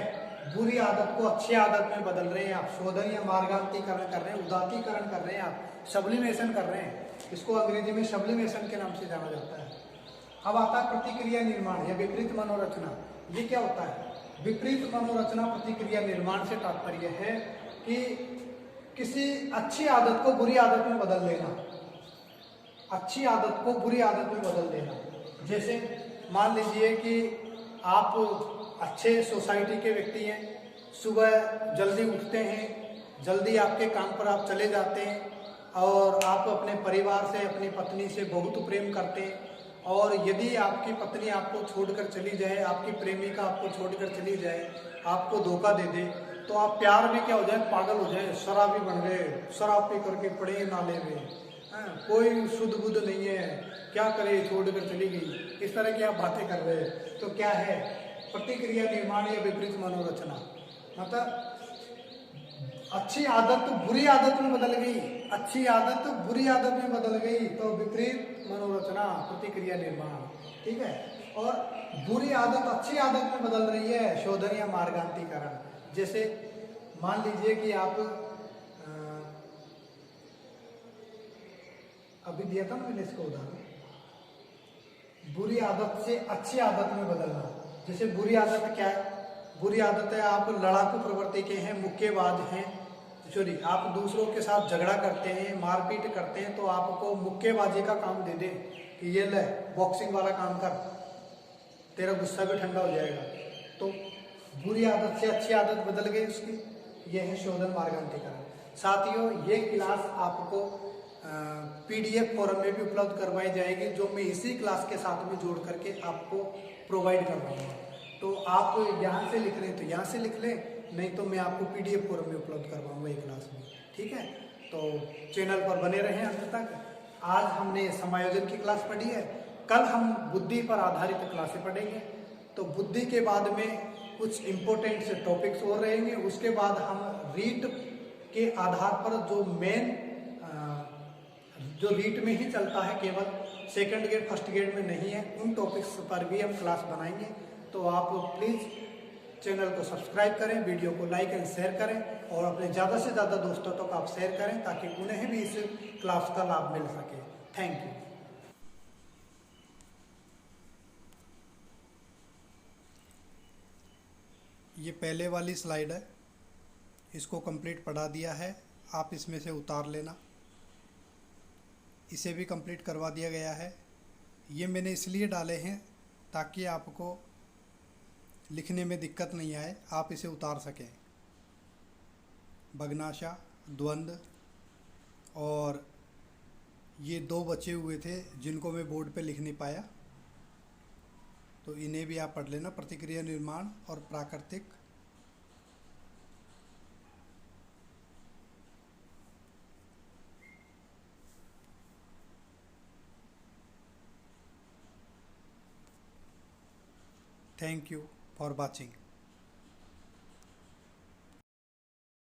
बुरी आदत को अच्छी आदत में बदल रहे हैं आप। शोधन या मार्गांतीकरण कर रहे हैं, उदात्तीकरण कर रहे हैं आप, सब्लिमेशन कर रहे हैं। इसको अंग्रेजी में सब्लिमेशन के नाम से जाना जाता है। अब आता है प्रतिक्रिया निर्माण या विपरीत मनोरचना। ये क्या होता है? विपरीत मनोरचना प्रतिक्रिया निर्माण से तात्पर्य है कि किसी अच्छी आदत को बुरी आदत में बदल देना, अच्छी आदत को बुरी आदत में बदल देना। जैसे मान लीजिए कि आप अच्छे सोसाइटी के व्यक्ति हैं, सुबह जल्दी उठते हैं, जल्दी आपके काम पर आप चले जाते हैं और आप अपने परिवार से, अपनी पत्नी से बहुत प्रेम करते हैं, और यदि आपकी पत्नी आपको छोड़कर चली जाए, आपकी प्रेमिका आपको छोड़कर चली जाए, आपको धोखा दे दे, तो आप प्यार में क्या हो जाए? पागल हो जाए, शराबी बन गए, शराब पी करके पड़े नाले में, कोई शुद्ध बुद्ध नहीं है, क्या करे, छोड़कर चली गई, इस तरह की आप बातें कर रहे हैं। तो क्या है? प्रतिक्रिया निर्माण या विपरीत मनोरचना। मतलब अच्छी आदत बुरी आदत में बदल गई, अच्छी आदत बुरी आदत में बदल गई, तो विपरीत मनोरचना, प्रतिक्रिया निर्माण। ठीक है। और बुरी आदत अच्छी आदत में बदल रही है, शोधन या मार्गांतीकरण। जैसे मान लीजिए कि आप अभी दिया था मैंने इसको उदाहरण, बुरी आदत से अच्छी आदत में बदलना। जैसे बुरी आदत क्या है? बुरी आदत है आप लड़ाकू प्रवृत्ति के हैं, मुक्केबाज हैं, आप दूसरों के साथ झगड़ा करते हैं, मारपीट करते हैं, तो आपको मुक्केबाजी का काम दे दे कि ये ले बॉक्सिंग वाला काम कर, तेरा गुस्सा भी ठंडा हो जाएगा। तो बुरी आदत से अच्छी आदत बदल गई उसकी। यह है शोधन मार्गांतीकरण। साथियों, ये क्लास आपको PDF फॉर्म में भी उपलब्ध करवाई जाएगी, जो मैं इसी क्लास के साथ में जोड़ करके आपको प्रोवाइड करवाऊंगा। तो आप यहाँ से लिख लें तो यहाँ से लिख लें, नहीं तो मैं आपको PDF फॉर्म में उपलब्ध करवाऊंगा ये क्लास में। ठीक है, तो चैनल पर बने रहें अंत तक। आज हमने समायोजन की क्लास पढ़ी है, कल हम बुद्धि पर आधारित क्लासें पढ़ेंगे। तो बुद्धि के बाद में कुछ इम्पोर्टेंट से टॉपिक्स और रहेंगे, उसके बाद हम रीट के आधार पर जो रीट में ही चलता है, केवल सेकंड ग्रेड फर्स्ट ग्रेड में नहीं है, उन टॉपिक्स पर भी हम क्लास बनाएंगे। तो आप प्लीज़ चैनल को सब्सक्राइब करें, वीडियो को लाइक एंड शेयर करें और अपने ज़्यादा से ज़्यादा दोस्तों तक आप शेयर करें ताकि उन्हें भी इस क्लास का लाभ मिल सके। Thank you. ये पहले वाली स्लाइड है, इसको कंप्लीट पढ़ा दिया है, आप इसमें से उतार लेना। इसे भी कंप्लीट करवा दिया गया है। ये मैंने इसलिए डाले हैं ताकि आपको लिखने में दिक्कत नहीं आए, आप इसे उतार सकें। भग्नाशा, द्वंद्व और ये 2 बचे हुए थे जिनको मैं बोर्ड पे लिख नहीं पाया, तो इन्हें भी आप पढ़ लेना। प्रतिक्रिया निर्माण और प्राकृतिक। Thank you for watching.